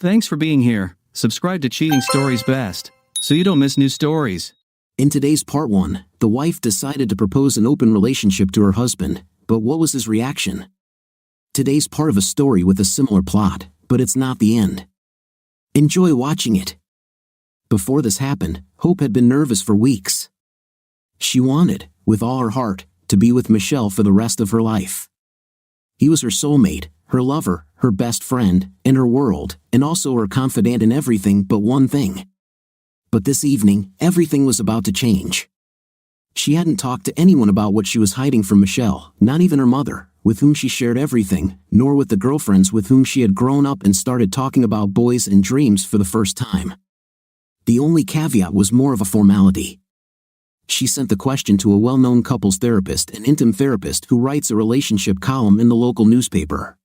Thanks for being here. Subscribe to Cheating Stories Best, so you don't miss new stories. In today's part 1, the wife decided to propose an open relationship to her husband, but what was his reaction? Today's part of a story with a similar plot, but it's not the end. Enjoy watching it. Before this happened, Hope had been nervous for weeks. She wanted, with all her heart, to be with Michelle for the rest of her life. He was her soulmate, her lover, her best friend, and her world, and also her confidant in everything but one thing. But this evening, everything was about to change. She hadn't talked to anyone about what she was hiding from Michelle, not even her mother, with whom she shared everything, nor with the girlfriends with whom she had grown up and started talking about boys and dreams for the first time. The only caveat was more of a formality. She sent the question to a well-known couples therapist and intim therapist who writes a relationship column in the local newspaper.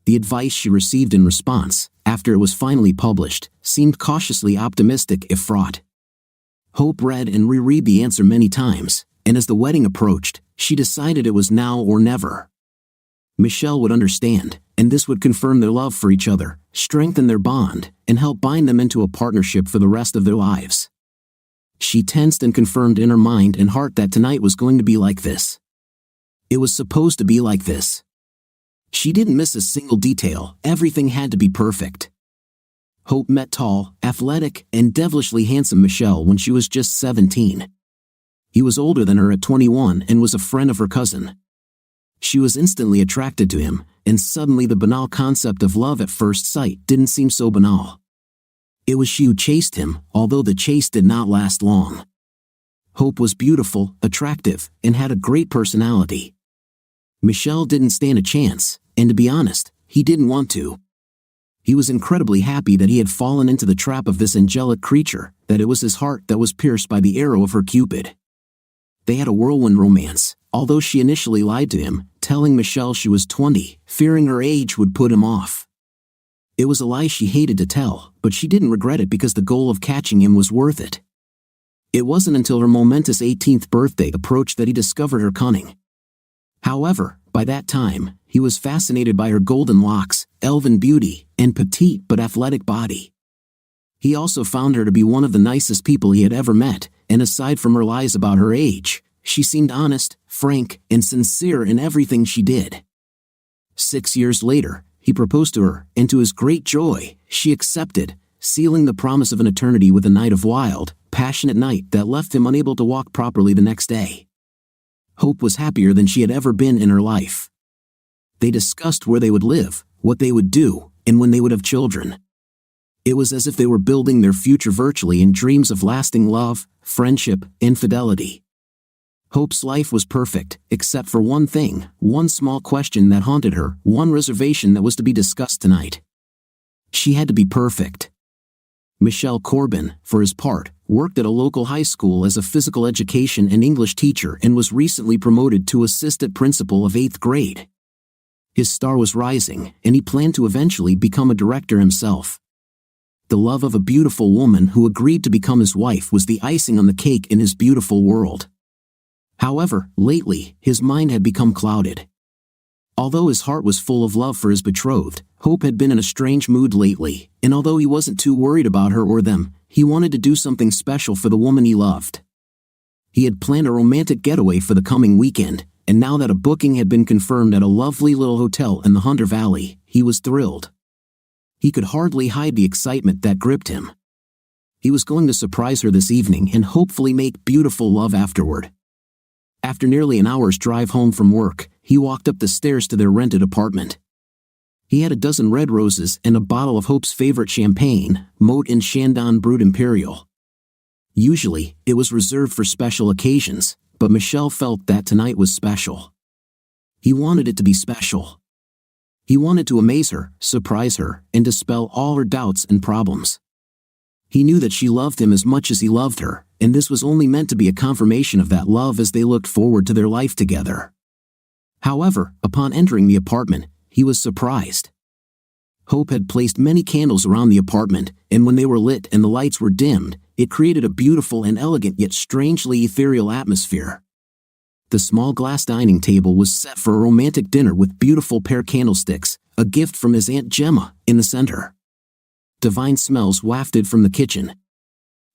The advice she received in response, after it was finally published, seemed cautiously optimistic if fraught. Hope read and reread the answer many times, and as the wedding approached, she decided it was now or never. Michelle would understand, and this would confirm their love for each other, strengthen their bond, and help bind them into a partnership for the rest of their lives. She tensed and confirmed in her mind and heart that tonight was going to be like this. It was supposed to be like this. She didn't miss a single detail, everything had to be perfect. Hope met tall, athletic, and devilishly handsome Michelle when she was just 17. He was older than her at 21 and was a friend of her cousin. She was instantly attracted to him, and suddenly the banal concept of love at first sight didn't seem so banal. It was she who chased him, although the chase did not last long. Hope was beautiful, attractive, and had a great personality. Michelle didn't stand a chance, and to be honest, he didn't want to. He was incredibly happy that he had fallen into the trap of this angelic creature, that it was his heart that was pierced by the arrow of her Cupid. They had a whirlwind romance, although she initially lied to him, telling Michelle she was 20, fearing her age would put him off. It was a lie she hated to tell, but she didn't regret it because the goal of catching him was worth it. It wasn't until her momentous 18th birthday approached that he discovered her cunning. However, by that time, he was fascinated by her golden locks, elven beauty, and petite but athletic body. He also found her to be one of the nicest people he had ever met, and aside from her lies about her age, she seemed honest, frank, and sincere in everything she did. 6 years later, he proposed to her, and to his great joy, she accepted, sealing the promise of an eternity with a night of wild, passionate night that left him unable to walk properly the next day. Hope was happier than she had ever been in her life. They discussed where they would live, what they would do, and when they would have children. It was as if they were building their future virtually in dreams of lasting love, friendship, and fidelity. Hope's life was perfect, except for one thing, one small question that haunted her, one reservation that was to be discussed tonight. She had to be perfect. Michelle Corbin, for his part, worked at a local high school as a physical education and English teacher and was recently promoted to assistant principal of 8th grade. His star was rising, and he planned to eventually become a director himself. The love of a beautiful woman who agreed to become his wife was the icing on the cake in his beautiful world. However, lately, his mind had become clouded. Although his heart was full of love for his betrothed, Hope had been in a strange mood lately, and although he wasn't too worried about her or them, he wanted to do something special for the woman he loved. He had planned a romantic getaway for the coming weekend, and now that a booking had been confirmed at a lovely little hotel in the Hunter Valley, he was thrilled. He could hardly hide the excitement that gripped him. He was going to surprise her this evening and hopefully make beautiful love afterward. After nearly an hour's drive home from work, he walked up the stairs to their rented apartment. He had a dozen red roses and a bottle of Hope's favorite champagne, Moët and Chandon Brut Imperial. Usually, it was reserved for special occasions, but Michelle felt that tonight was special. He wanted it to be special. He wanted to amaze her, surprise her, and dispel all her doubts and problems. He knew that she loved him as much as he loved her, and this was only meant to be a confirmation of that love as they looked forward to their life together. However, upon entering the apartment, he was surprised. Hope had placed many candles around the apartment, and when they were lit and the lights were dimmed, it created a beautiful and elegant yet strangely ethereal atmosphere. The small glass dining table was set for a romantic dinner with beautiful pear candlesticks, a gift from his Aunt Gemma, in the center. divine smells wafted from the kitchen.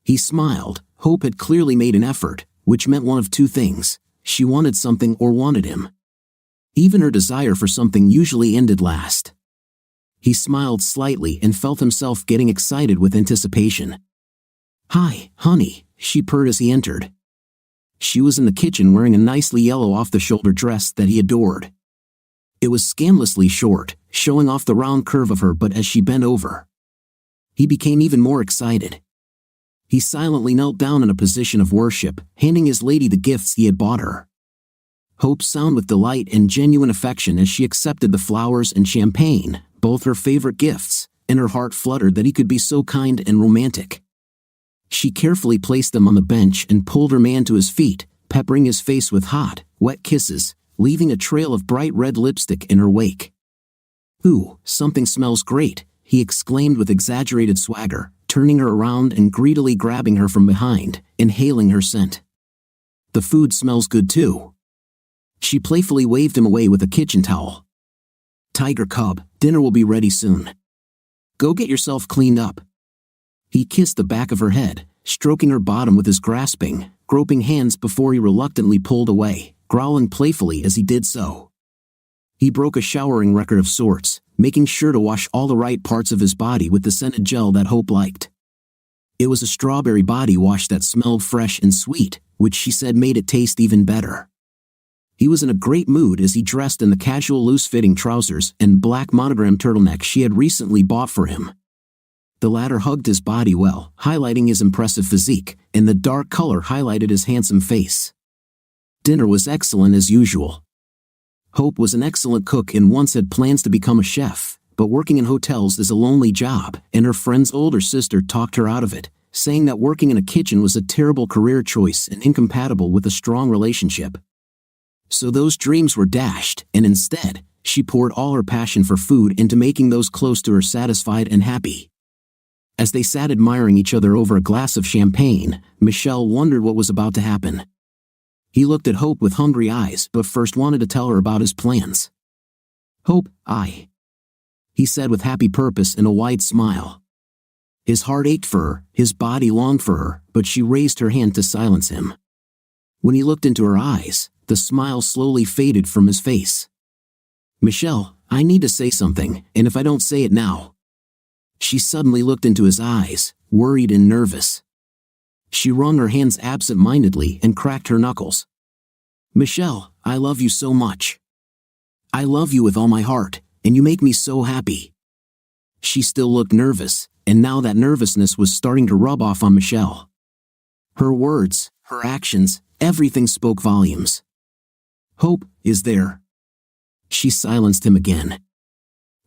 He smiled. Hope had clearly made an effort, which meant one of two things: she wanted something or wanted him. Even her desire for something usually ended last. He smiled slightly and felt himself getting excited with anticipation. "Hi, honey," she purred as he entered. She was in the kitchen wearing a nicely yellow off-the-shoulder dress that he adored. It was scandalously short, showing off the round curve of her butt as she bent over. He became even more excited. He silently knelt down in a position of worship, handing his lady the gifts he had bought her. Hope sounded with delight and genuine affection as she accepted the flowers and champagne, both her favorite gifts, and her heart fluttered that he could be so kind and romantic. She carefully placed them on the bench and pulled her man to his feet, peppering his face with hot, wet kisses, leaving a trail of bright red lipstick in her wake. "Ooh, something smells great," he exclaimed with exaggerated swagger, turning her around and greedily grabbing her from behind, inhaling her scent. "The food smells good too." She playfully waved him away with a kitchen towel. "Tiger cub, dinner will be ready soon. Go get yourself cleaned up." He kissed the back of her head, stroking her bottom with his grasping, groping hands before he reluctantly pulled away, growling playfully as he did so. He broke a showering record of sorts, making sure to wash all the right parts of his body with the scented gel that Hope liked. It was a strawberry body wash that smelled fresh and sweet, which she said made it taste even better. He was in a great mood as he dressed in the casual loose-fitting trousers and black monogram turtleneck she had recently bought for him. The latter hugged his body well, highlighting his impressive physique, and the dark color highlighted his handsome face. Dinner was excellent as usual. Hope was an excellent cook and once had plans to become a chef, but working in hotels is a lonely job, and her friend's older sister talked her out of it, saying that working in a kitchen was a terrible career choice and incompatible with a strong relationship. So those dreams were dashed, and instead, she poured all her passion for food into making those close to her satisfied and happy. As they sat admiring each other over a glass of champagne, Michelle wondered what was about to happen. He looked at Hope with hungry eyes but first wanted to tell her about his plans. "Hope, he said with happy purpose and a wide smile. His heart ached for her, his body longed for her, but she raised her hand to silence him. When he looked into her eyes, the smile slowly faded from his face. "Michelle, I need to say something, and if I don't say it now..." She suddenly looked into his eyes, worried and nervous. She wrung her hands absent-mindedly and cracked her knuckles. "Michelle, I love you so much. I love you with all my heart, and you make me so happy." She still looked nervous, and now that nervousness was starting to rub off on Michelle. Her words, her actions, everything spoke volumes. "Hope, is there?" She silenced him again.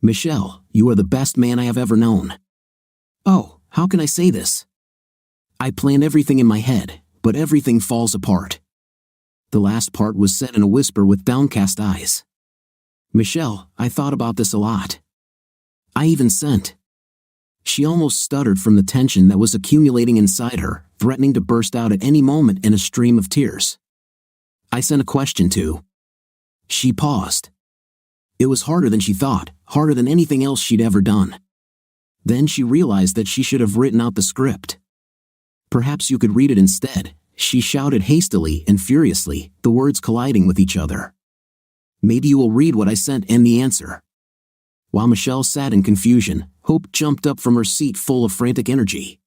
"Michelle, you are the best man I have ever known." "Oh, how can I say this? I plan everything in my head, but everything falls apart." The last part was said in a whisper with downcast eyes. "Michelle, I thought about this a lot. I even sent..." She almost stuttered from the tension that was accumulating inside her, threatening to burst out at any moment in a stream of tears. "I sent a question to..." She paused. It was harder than she thought, harder than anything else she'd ever done. Then she realized that she should have written out the script. "Perhaps you could read it instead," she shouted hastily and furiously, the words colliding with each other. "Maybe you will read what I sent and the answer." While Michelle sat in confusion, Hope jumped up from her seat full of frantic energy.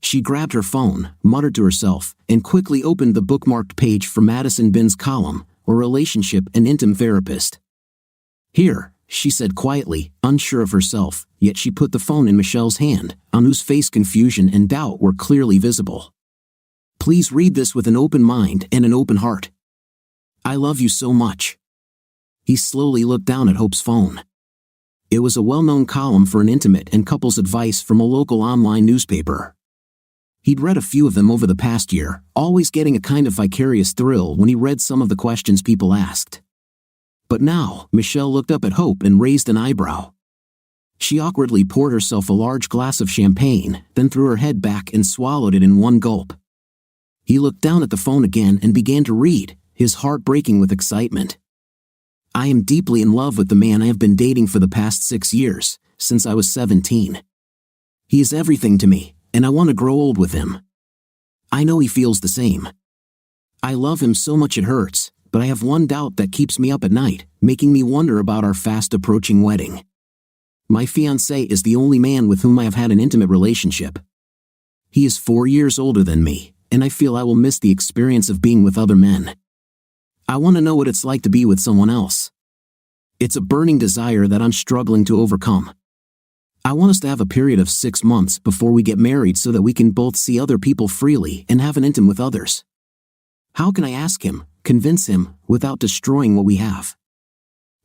She grabbed her phone, muttered to herself, and quickly opened the bookmarked page from Madison Bin's column, A Relationship and Intim Therapist. "Here," she said quietly, unsure of herself, yet she put the phone in Michelle's hand, on whose face confusion and doubt were clearly visible. "Please read this with an open mind and an open heart. I love you so much." He slowly looked down at Hope's phone. It was a well-known column for an intimate and couples advice from a local online newspaper. He'd read a few of them over the past year, always getting a kind of vicarious thrill when he read some of the questions people asked. But now, Michelle looked up at Hope and raised an eyebrow. She awkwardly poured herself a large glass of champagne, then threw her head back and swallowed it in one gulp. He looked down at the phone again and began to read, his heart breaking with excitement. "I am deeply in love with the man I have been dating for the past 6 years, since I was 17. He is everything to me, and I want to grow old with him. I know he feels the same. I love him so much it hurts, but I have one doubt that keeps me up at night, making me wonder about our fast approaching wedding. My fiancé is the only man with whom I have had an intimate relationship. He is 4 years older than me, and I feel I will miss the experience of being with other men. I want to know what it's like to be with someone else. It's a burning desire that I'm struggling to overcome. I want us to have a period of 6 months before we get married so that we can both see other people freely and have an intimate with others. How can I ask him, convince him, without destroying what we have?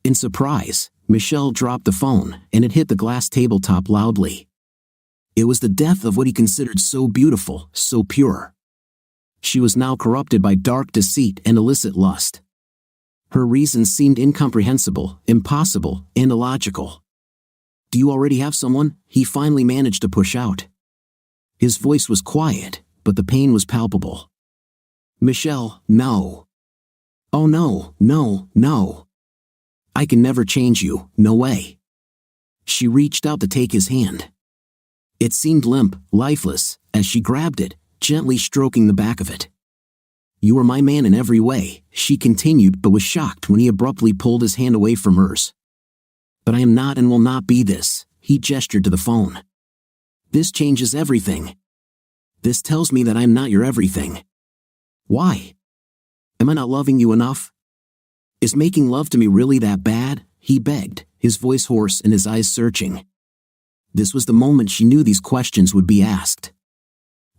In surprise, Michelle dropped the phone, and it hit the glass tabletop loudly. It was the death of what he considered so beautiful, so pure. She was now corrupted by dark deceit and illicit lust. Her reasons seemed incomprehensible, impossible, and illogical. "Do you already have someone?" he finally managed to push out. His voice was quiet, but the pain was palpable. "Michelle, no. Oh no, no, no. I can never change you, no way." She reached out to take his hand. It seemed limp, lifeless, as she grabbed it, gently stroking the back of it. "You are my man in every way," she continued, but was shocked when he abruptly pulled his hand away from hers. "But I am not and will not be this," he gestured to the phone. "This changes everything. This tells me that I am not your everything. Why? Am I not loving you enough? Is making love to me really that bad?" he begged, his voice hoarse and his eyes searching. This was the moment she knew these questions would be asked.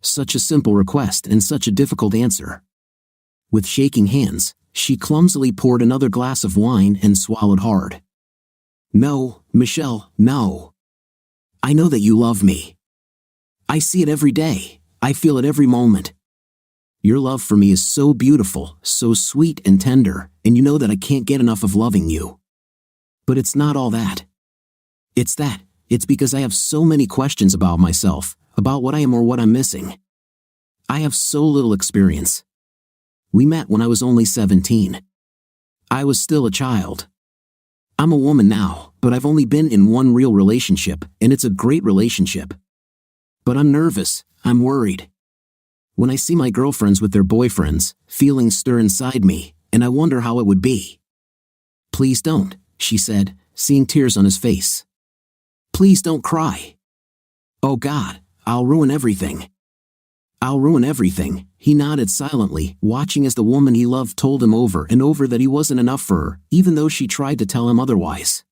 Such a simple request and such a difficult answer. With shaking hands, she clumsily poured another glass of wine and swallowed hard. "No, Michelle, no. I know that you love me. I see it every day, I feel it every moment. Your love for me is so beautiful, so sweet and tender, and you know that I can't get enough of loving you. But it's not all that. It's because I have so many questions about myself, about what I am or what I'm missing. I have so little experience. We met when I was only 17. I was still a child. I'm a woman now, but I've only been in one real relationship, and it's a great relationship. But I'm nervous, I'm worried. When I see my girlfriends with their boyfriends, feelings stir inside me, and I wonder how it would be." "Please don't," she said, seeing tears on his face. "Please don't cry. Oh God, I'll ruin everything." "I'll ruin everything," he nodded silently, watching as the woman he loved told him over and over that he wasn't enough for her, even though she tried to tell him otherwise.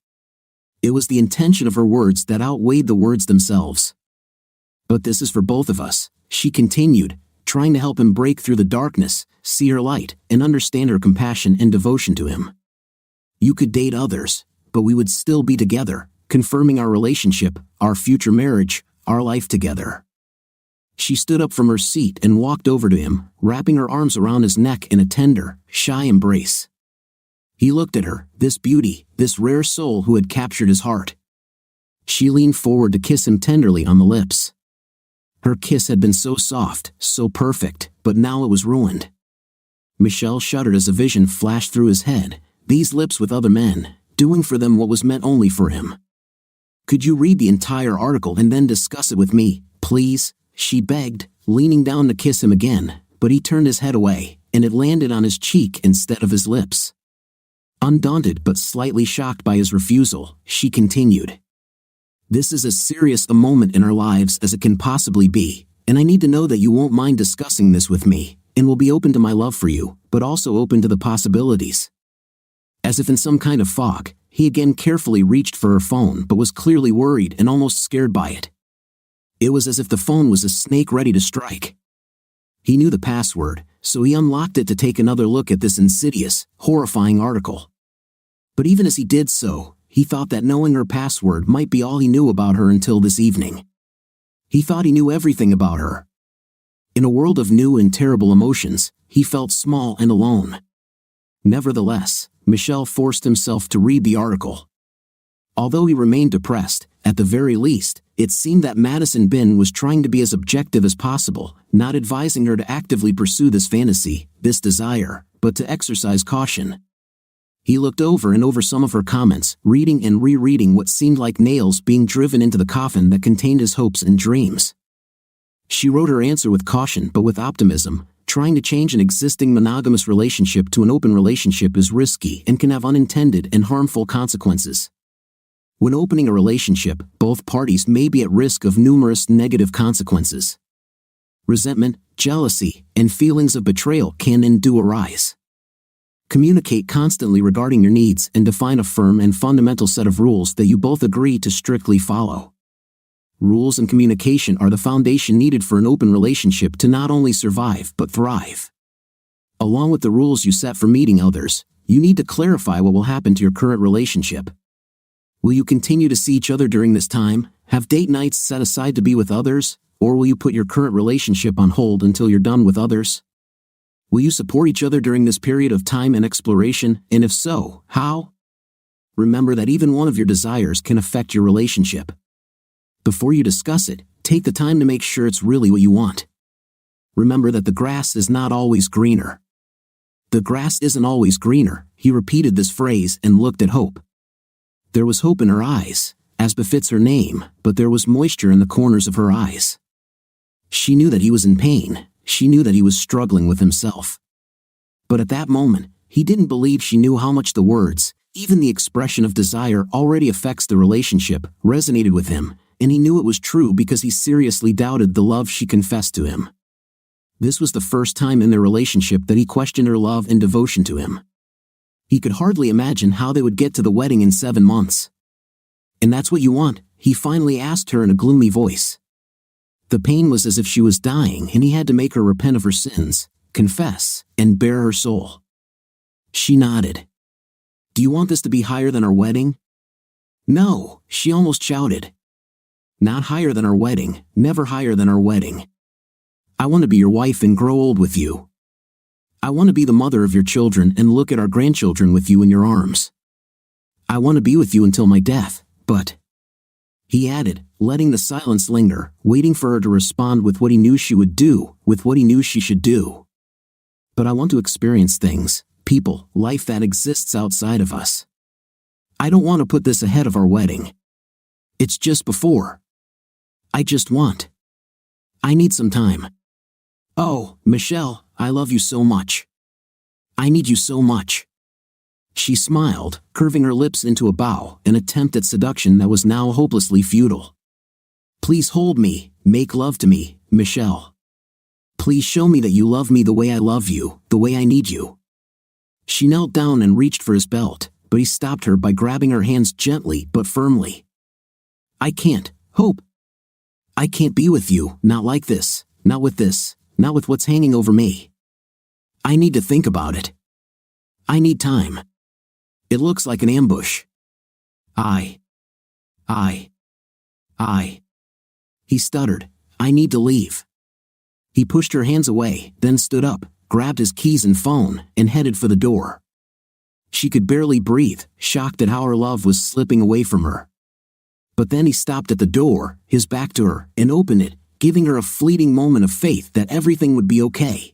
It was the intention of her words that outweighed the words themselves. "But this is for both of us," she continued, trying to help him break through the darkness, see her light, and understand her compassion and devotion to him. "You could date others, but we would still be together, confirming our relationship, our future marriage, our life together." She stood up from her seat and walked over to him, wrapping her arms around his neck in a tender, shy embrace. He looked at her, this beauty, this rare soul who had captured his heart. She leaned forward to kiss him tenderly on the lips. Her kiss had been so soft, so perfect, but now it was ruined. Michelle shuddered as a vision flashed through his head, these lips with other men, doing for them what was meant only for him. "Could you read the entire article and then discuss it with me, please?" she begged, leaning down to kiss him again, but he turned his head away, and it landed on his cheek instead of his lips. Undaunted but slightly shocked by his refusal, she continued. "This is as serious a moment in our lives as it can possibly be, and I need to know that you won't mind discussing this with me, and will be open to my love for you, but also open to the possibilities." As if in some kind of fog, he again carefully reached for her phone but was clearly worried and almost scared by it. It was as if the phone was a snake ready to strike. He knew the password, so he unlocked it to take another look at this insidious, horrifying article. But even as he did so, he thought that knowing her password might be all he knew about her until this evening. He thought he knew everything about her. In a world of new and terrible emotions, he felt small and alone. Nevertheless, Michelle forced himself to read the article. Although he remained depressed, at the very least, it seemed that Madison Bin was trying to be as objective as possible, not advising her to actively pursue this fantasy, this desire, but to exercise caution. He looked over and over some of her comments, reading and rereading what seemed like nails being driven into the coffin that contained his hopes and dreams. She wrote her answer with caution but with optimism. Trying to change an existing monogamous relationship to an open relationship is risky and can have unintended and harmful consequences. When opening a relationship, both parties may be at risk of numerous negative consequences. Resentment, jealousy, and feelings of betrayal can and do arise. Communicate constantly regarding your needs and define a firm and fundamental set of rules that you both agree to strictly follow. Rules and communication are the foundation needed for an open relationship to not only survive but thrive. Along with the rules you set for meeting others, you need to clarify what will happen to your current relationship. Will you continue to see each other during this time, have date nights set aside to be with others, or will you put your current relationship on hold until you're done with others? Will you support each other during this period of time and exploration, and if so, how? Remember that even one of your desires can affect your relationship. Before you discuss it, take the time to make sure it's really what you want. Remember that the grass is not always greener. The grass isn't always greener. He repeated this phrase and looked at Hope. There was hope in her eyes, as befits her name, but there was moisture in the corners of her eyes. She knew that he was in pain. She knew that he was struggling with himself. But at that moment, he didn't believe she knew how much the words, even the expression of desire already affects the relationship, resonated with him, and he knew it was true because he seriously doubted the love she confessed to him. This was the first time in their relationship that he questioned her love and devotion to him. He could hardly imagine how they would get to the wedding in 7 months. "And that's what you want?" he finally asked her in a gloomy voice. The pain was as if she was dying and he had to make her repent of her sins, confess, and bare her soul. She nodded. "Do you want this to be higher than our wedding?" "No," she almost shouted. "Not higher than our wedding, never higher than our wedding. I want to be your wife and grow old with you. I want to be the mother of your children and look at our grandchildren with you in your arms. I want to be with you until my death, but..." He added, letting the silence linger, waiting for her to respond with what he knew she would do, with what he knew she should do. "But I want to experience things, people, life that exists outside of us. I don't want to put this ahead of our wedding. It's just before. I just want. I need some time. Oh, Michelle, I love you so much. I need you so much." She smiled, curving her lips into a bow, an attempt at seduction that was now hopelessly futile. "Please hold me, make love to me, Michelle. Please show me that you love me the way I love you, the way I need you." She knelt down and reached for his belt, but he stopped her by grabbing her hands gently but firmly. "I can't, Hope. I can't be with you, not like this, not with this, not with what's hanging over me. I need to think about it. I need time. It looks like an ambush. I. He stuttered, "I need to leave." He pushed her hands away, then stood up, grabbed his keys and phone, and headed for the door. She could barely breathe, shocked at how her love was slipping away from her. But then he stopped at the door, his back to her, and opened it, giving her a fleeting moment of faith that everything would be okay.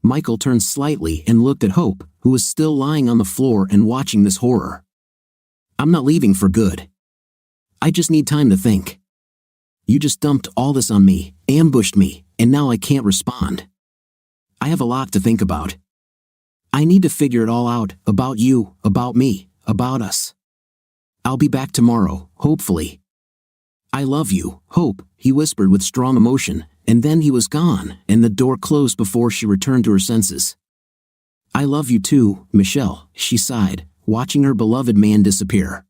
Michael turned slightly and looked at Hope, who was still lying on the floor and watching this horror. "I'm not leaving for good. I just need time to think. You just dumped all this on me, ambushed me, and now I can't respond. I have a lot to think about. I need to figure it all out, about you, about me, about us. I'll be back tomorrow, hopefully. I love you, Hope," he whispered with strong emotion, and then he was gone, and the door closed before she returned to her senses. "I love you too, Michelle," she sighed, watching her beloved man disappear.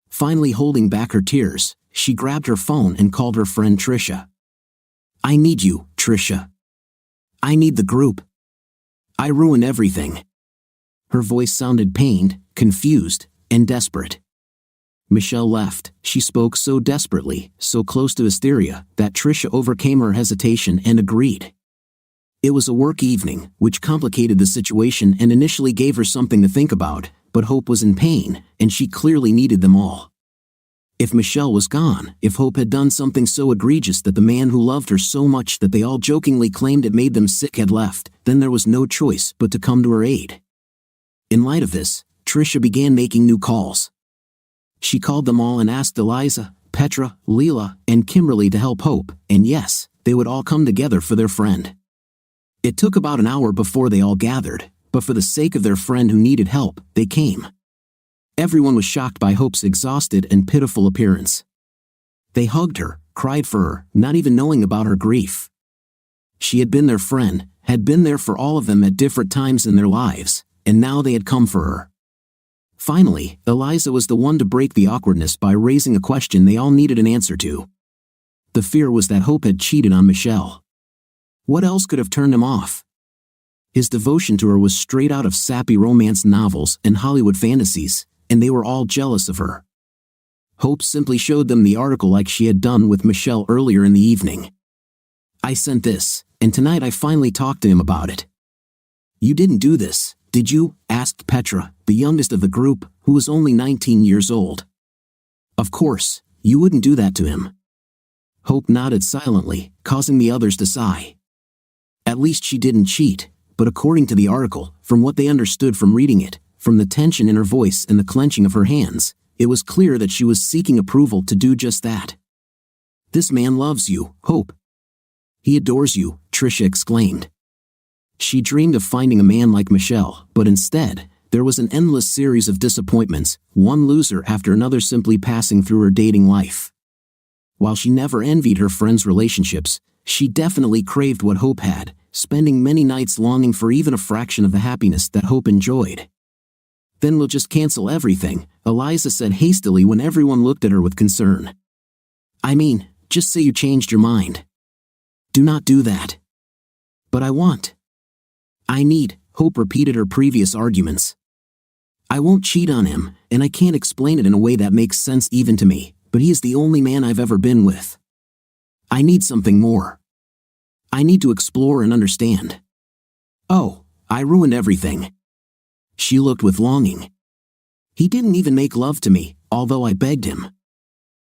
Finally holding back her tears, she grabbed her phone and called her friend Tricia. "I need you, Tricia. I need the group. I ruined everything." Her voice sounded pained, confused, and desperate. Michelle left. She spoke so desperately, so close to hysteria, that Tricia overcame her hesitation and agreed. It was a work evening, which complicated the situation and initially gave her something to think about, but Hope was in pain, and she clearly needed them all. If Michelle was gone, if Hope had done something so egregious that the man who loved her so much that they all jokingly claimed it made them sick had left, then there was no choice but to come to her aid. In light of this, Tricia began making new calls. She called them all and asked Eliza, Petra, Leela, and Kimberly to help Hope, and yes, they would all come together for their friend. It took about an hour before they all gathered, but for the sake of their friend who needed help, they came. Everyone was shocked by Hope's exhausted and pitiful appearance. They hugged her, cried for her, not even knowing about her grief. She had been their friend, had been there for all of them at different times in their lives, and now they had come for her. Finally, Eliza was the one to break the awkwardness by raising a question they all needed an answer to. The fear was that Hope had cheated on Michelle. What else could have turned him off? His devotion to her was straight out of sappy romance novels and Hollywood fantasies, and they were all jealous of her. Hope simply showed them the article like she had done with Michelle earlier in the evening. I sent this, and tonight I finally talked to him about it. You didn't do this, did you? Asked Petra, the youngest of the group, who was only 19 years old. Of course, you wouldn't do that to him. Hope nodded silently, causing the others to sigh. At least she didn't cheat, but according to the article, from what they understood from reading it, from the tension in her voice and the clenching of her hands, it was clear that she was seeking approval to do just that. This man loves you, Hope. He adores you, Tricia exclaimed. She dreamed of finding a man like Michelle, but instead, there was an endless series of disappointments, one loser after another simply passing through her dating life. While she never envied her friends' relationships, she definitely craved what Hope had, spending many nights longing for even a fraction of the happiness that Hope enjoyed. Then we'll just cancel everything, Eliza said hastily when everyone looked at her with concern. I mean, just say you changed your mind. Do not do that. But I want. I need, Hope repeated her previous arguments. I won't cheat on him, and I can't explain it in a way that makes sense even to me, but he is the only man I've ever been with. I need something more. I need to explore and understand. Oh, I ruined everything. She looked with longing. He didn't even make love to me, although I begged him.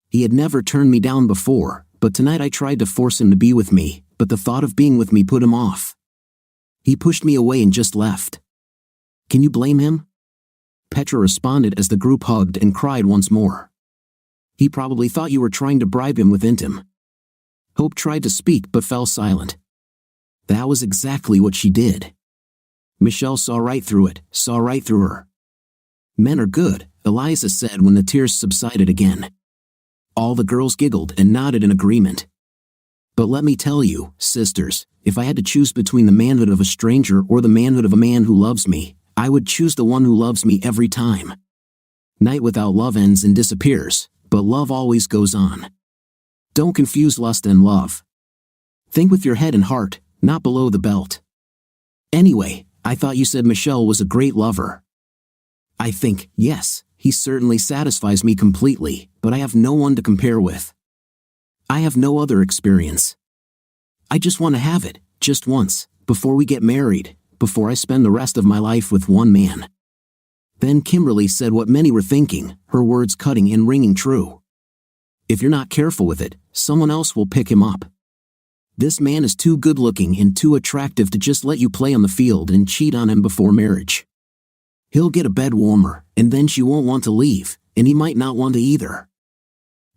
He had never turned me down before, but tonight I tried to force him to be with me, but the thought of being with me put him off. He pushed me away and just left. Can you blame him? Petra responded as the group hugged and cried once more. He probably thought you were trying to bribe him with Intim. Hope tried to speak but fell silent. That was exactly what she did. Michelle saw right through it, saw right through her. Men are good, Eliza said when the tears subsided again. All the girls giggled and nodded in agreement. But let me tell you, sisters, if I had to choose between the manhood of a stranger or the manhood of a man who loves me, I would choose the one who loves me every time. Night without love ends and disappears, but love always goes on. Don't confuse lust and love. Think with your head and heart, not below the belt. Anyway, I thought you said Michelle was a great lover. I think, yes, he certainly satisfies me completely, but I have no one to compare with. I have no other experience. I just want to have it, just once, before we get married, before I spend the rest of my life with one man. Then Kimberly said what many were thinking, her words cutting and ringing true. If you're not careful with it, someone else will pick him up. This man is too good-looking and too attractive to just let you play on the field and cheat on him before marriage. He'll get a bed warmer, and then she won't want to leave, and he might not want to either.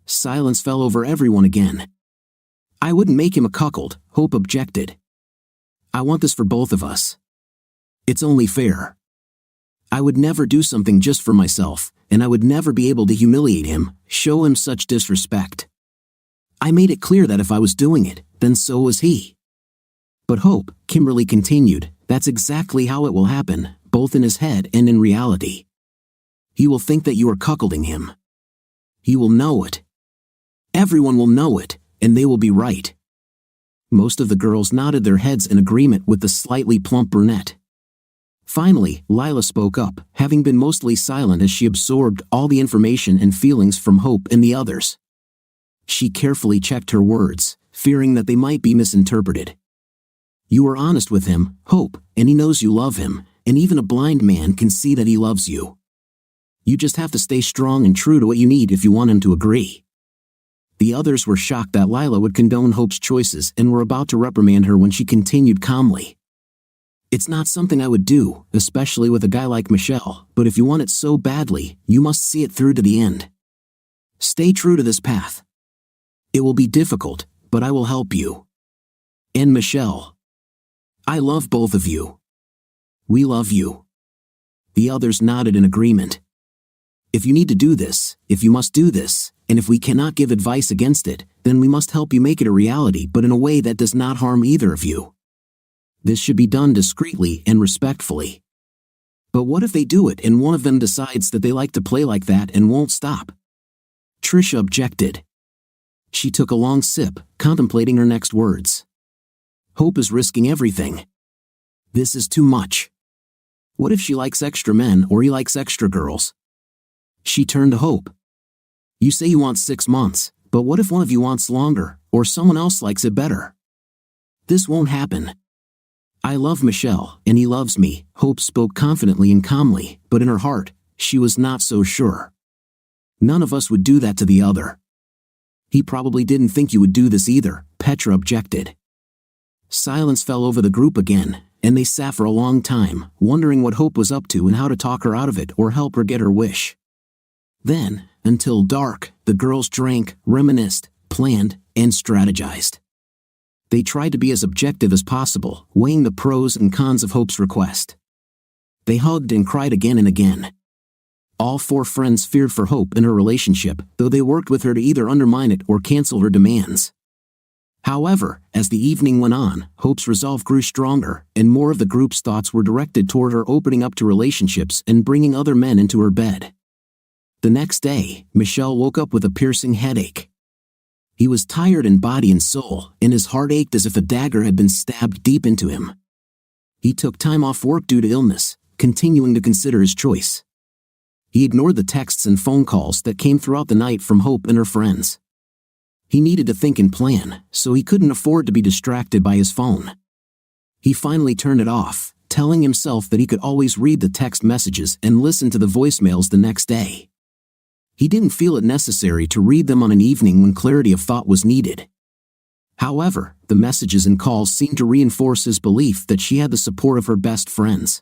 Silence fell over everyone again. I wouldn't make him a cuckold, Hope objected. I want this for both of us. It's only fair. I would never do something just for myself, and I would never be able to humiliate him, show him such disrespect. I made it clear that if I was doing it, then so was he. But Hope, Kimberly continued, that's exactly how it will happen, both in his head and in reality. He will think that you are cuckolding him. He will know it. Everyone will know it, and they will be right. Most of the girls nodded their heads in agreement with the slightly plump brunette. Finally, Lila spoke up, having been mostly silent as she absorbed all the information and feelings from Hope and the others. She carefully checked her words, fearing that they might be misinterpreted. You are honest with him, Hope, and he knows you love him, and even a blind man can see that he loves you. You just have to stay strong and true to what you need if you want him to agree. The others were shocked that Lila would condone Hope's choices and were about to reprimand her when she continued calmly. It's not something I would do, especially with a guy like Michelle, but if you want it so badly, you must see it through to the end. Stay true to this path. It will be difficult, but I will help you. And Michelle. I love both of you. We love you. The others nodded in agreement. If you need to do this, if you must do this, and if we cannot give advice against it, then we must help you make it a reality, but in a way that does not harm either of you. This should be done discreetly and respectfully. But what if they do it and one of them decides that they like to play like that and won't stop? Trisha objected. She took a long sip, contemplating her next words. Hope is risking everything. This is too much. What if she likes extra men or he likes extra girls? She turned to Hope. You say you want 6 months, but what if one of you wants longer, or someone else likes it better? This won't happen. I love Michelle, and he loves me, Hope spoke confidently and calmly, but in her heart, she was not so sure. None of us would do that to the other. He probably didn't think you would do this either, Petra objected. Silence fell over the group again, and they sat for a long time, wondering what Hope was up to and how to talk her out of it or help her get her wish. Then, until dark, the girls drank, reminisced, planned, and strategized. They tried to be as objective as possible, weighing the pros and cons of Hope's request. They hugged and cried again and again. All 4 friends feared for Hope in her relationship, though they worked with her to either undermine it or cancel her demands. However, as the evening went on, Hope's resolve grew stronger, and more of the group's thoughts were directed toward her opening up to relationships and bringing other men into her bed. The next day, Michelle woke up with a piercing headache. He was tired in body and soul, and his heart ached as if a dagger had been stabbed deep into him. He took time off work due to illness, continuing to consider his choice. He ignored the texts and phone calls that came throughout the night from Hope and her friends. He needed to think and plan, so he couldn't afford to be distracted by his phone. He finally turned it off, telling himself that he could always read the text messages and listen to the voicemails the next day. He didn't feel it necessary to read them on an evening when clarity of thought was needed. However, the messages and calls seemed to reinforce his belief that she had the support of her best friends.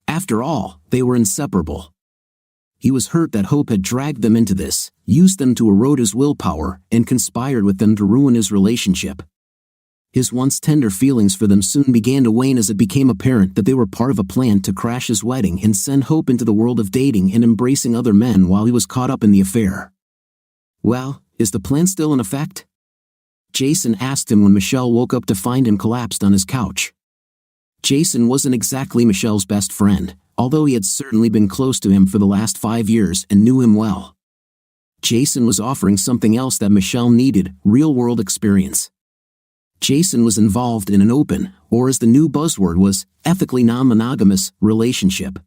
After all, they were inseparable. He was hurt that Hope had dragged them into this, used them to erode his willpower, and conspired with them to ruin his relationship. His once tender feelings for them soon began to wane as it became apparent that they were part of a plan to crash his wedding and send Hope into the world of dating and embracing other men while he was caught up in the affair. Well, is the plan still in effect? Jason asked him when Michelle woke up to find him collapsed on his couch. Jason wasn't exactly Michelle's best friend, although he had certainly been close to him for the last 5 years and knew him well. Jason was offering something else that Michelle needed, real-world experience. Jason was involved in an open, or as the new buzzword was, ethically non-monogamous, relationship.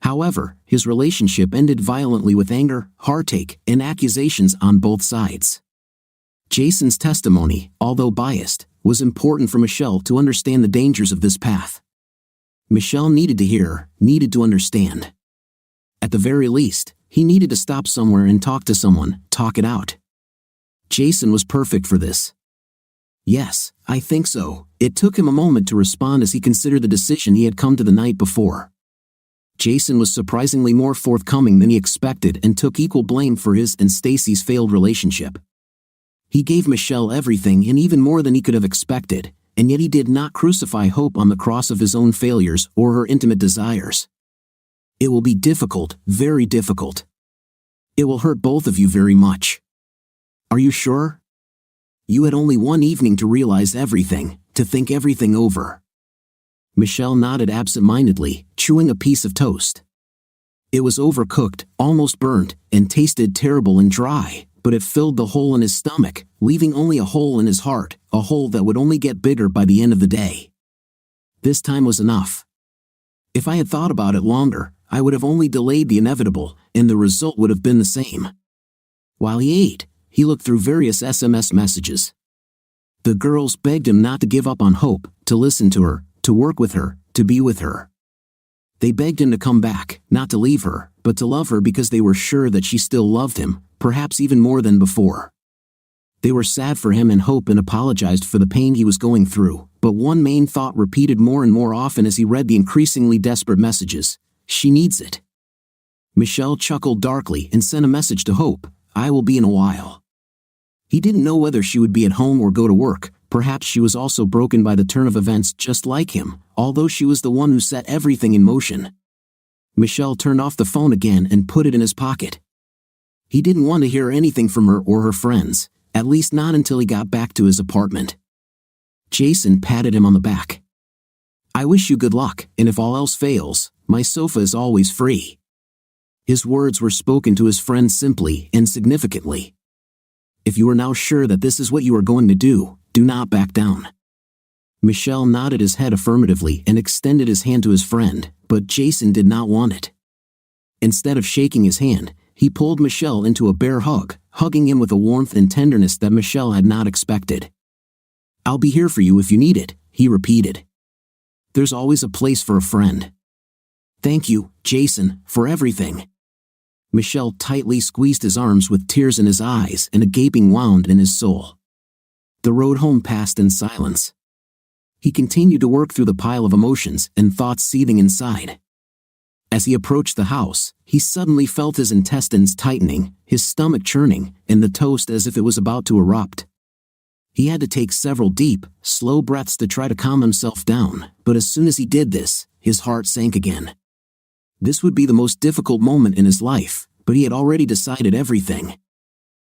However, his relationship ended violently with anger, heartache, and accusations on both sides. Jason's testimony, although biased, was important for Michelle to understand the dangers of this path. Michelle needed to hear, needed to understand. At the very least, he needed to stop somewhere and talk to someone, talk it out. Jason was perfect for this. Yes, I think so. It took him a moment to respond as he considered the decision he had come to the night before. Jason was surprisingly more forthcoming than he expected and took equal blame for his and Stacy's failed relationship. He gave Michelle everything and even more than he could have expected, and yet he did not crucify Hope on the cross of his own failures or her intimate desires. It will be difficult, very difficult. It will hurt both of you very much. Are you sure? You had only one evening to realize everything, to think everything over. Michelle nodded absent-mindedly, chewing a piece of toast. It was overcooked, almost burnt, and tasted terrible and dry, but it filled the hole in his stomach, leaving only a hole in his heart, a hole that would only get bigger by the end of the day. This time was enough. If I had thought about it longer, I would have only delayed the inevitable, and the result would have been the same. While he ate, he looked through various SMS messages. The girls begged him not to give up on Hope, to listen to her, to work with her, to be with her. They begged him to come back, not to leave her, but to love her because they were sure that she still loved him, perhaps even more than before. They were sad for him and Hope and apologized for the pain he was going through, but one main thought repeated more and more often as he read the increasingly desperate messages. She needs it. Michelle chuckled darkly and sent a message to Hope, I will be in a while. He didn't know whether she would be at home or go to work. Perhaps she was also broken by the turn of events just like him, although she was the one who set everything in motion. Michelle turned off the phone again and put it in his pocket. He didn't want to hear anything from her or her friends, at least not until he got back to his apartment. Jason patted him on the back. I wish you good luck, and if all else fails, my sofa is always free. His words were spoken to his friend simply and significantly. If you are now sure that this is what you are going to do not back down. Michelle nodded his head affirmatively and extended his hand to his friend, but Jason did not want it. Instead of shaking his hand, he pulled Michelle into a bear hug, hugging him with a warmth and tenderness that Michelle had not expected. I'll be here for you if you need it, he repeated. There's always a place for a friend. Thank you, Jason, for everything. Michelle tightly squeezed his arms with tears in his eyes and a gaping wound in his soul. The road home passed in silence. He continued to work through the pile of emotions and thoughts seething inside. As he approached the house, he suddenly felt his intestines tightening, his stomach churning, and the toast as if it was about to erupt. He had to take several deep, slow breaths to try to calm himself down, but as soon as he did this, his heart sank again. This would be the most difficult moment in his life, but he had already decided everything.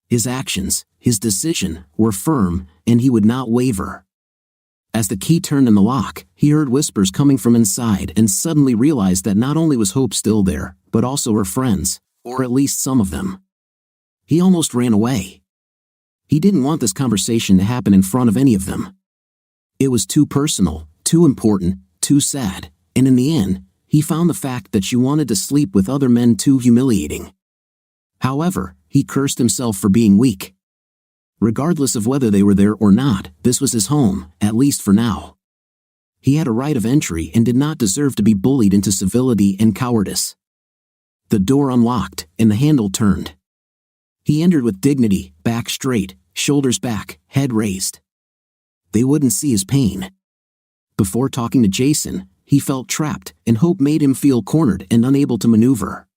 His actions, his decision, were firm, and he would not waver. As the key turned in the lock, he heard whispers coming from inside and suddenly realized that not only was Hope still there, but also her friends, or at least some of them. He almost ran away. He didn't want this conversation to happen in front of any of them. It was too personal, too important, too sad, and in the end, he found the fact that she wanted to sleep with other men too humiliating. However, he cursed himself for being weak. Regardless of whether they were there or not, this was his home, at least for now. He had a right of entry and did not deserve to be bullied into civility and cowardice. The door unlocked, and the handle turned. He entered with dignity, back straight, shoulders back, head raised. They wouldn't see his pain. Before talking to Jason, he felt trapped, and Hope made him feel cornered and unable to maneuver.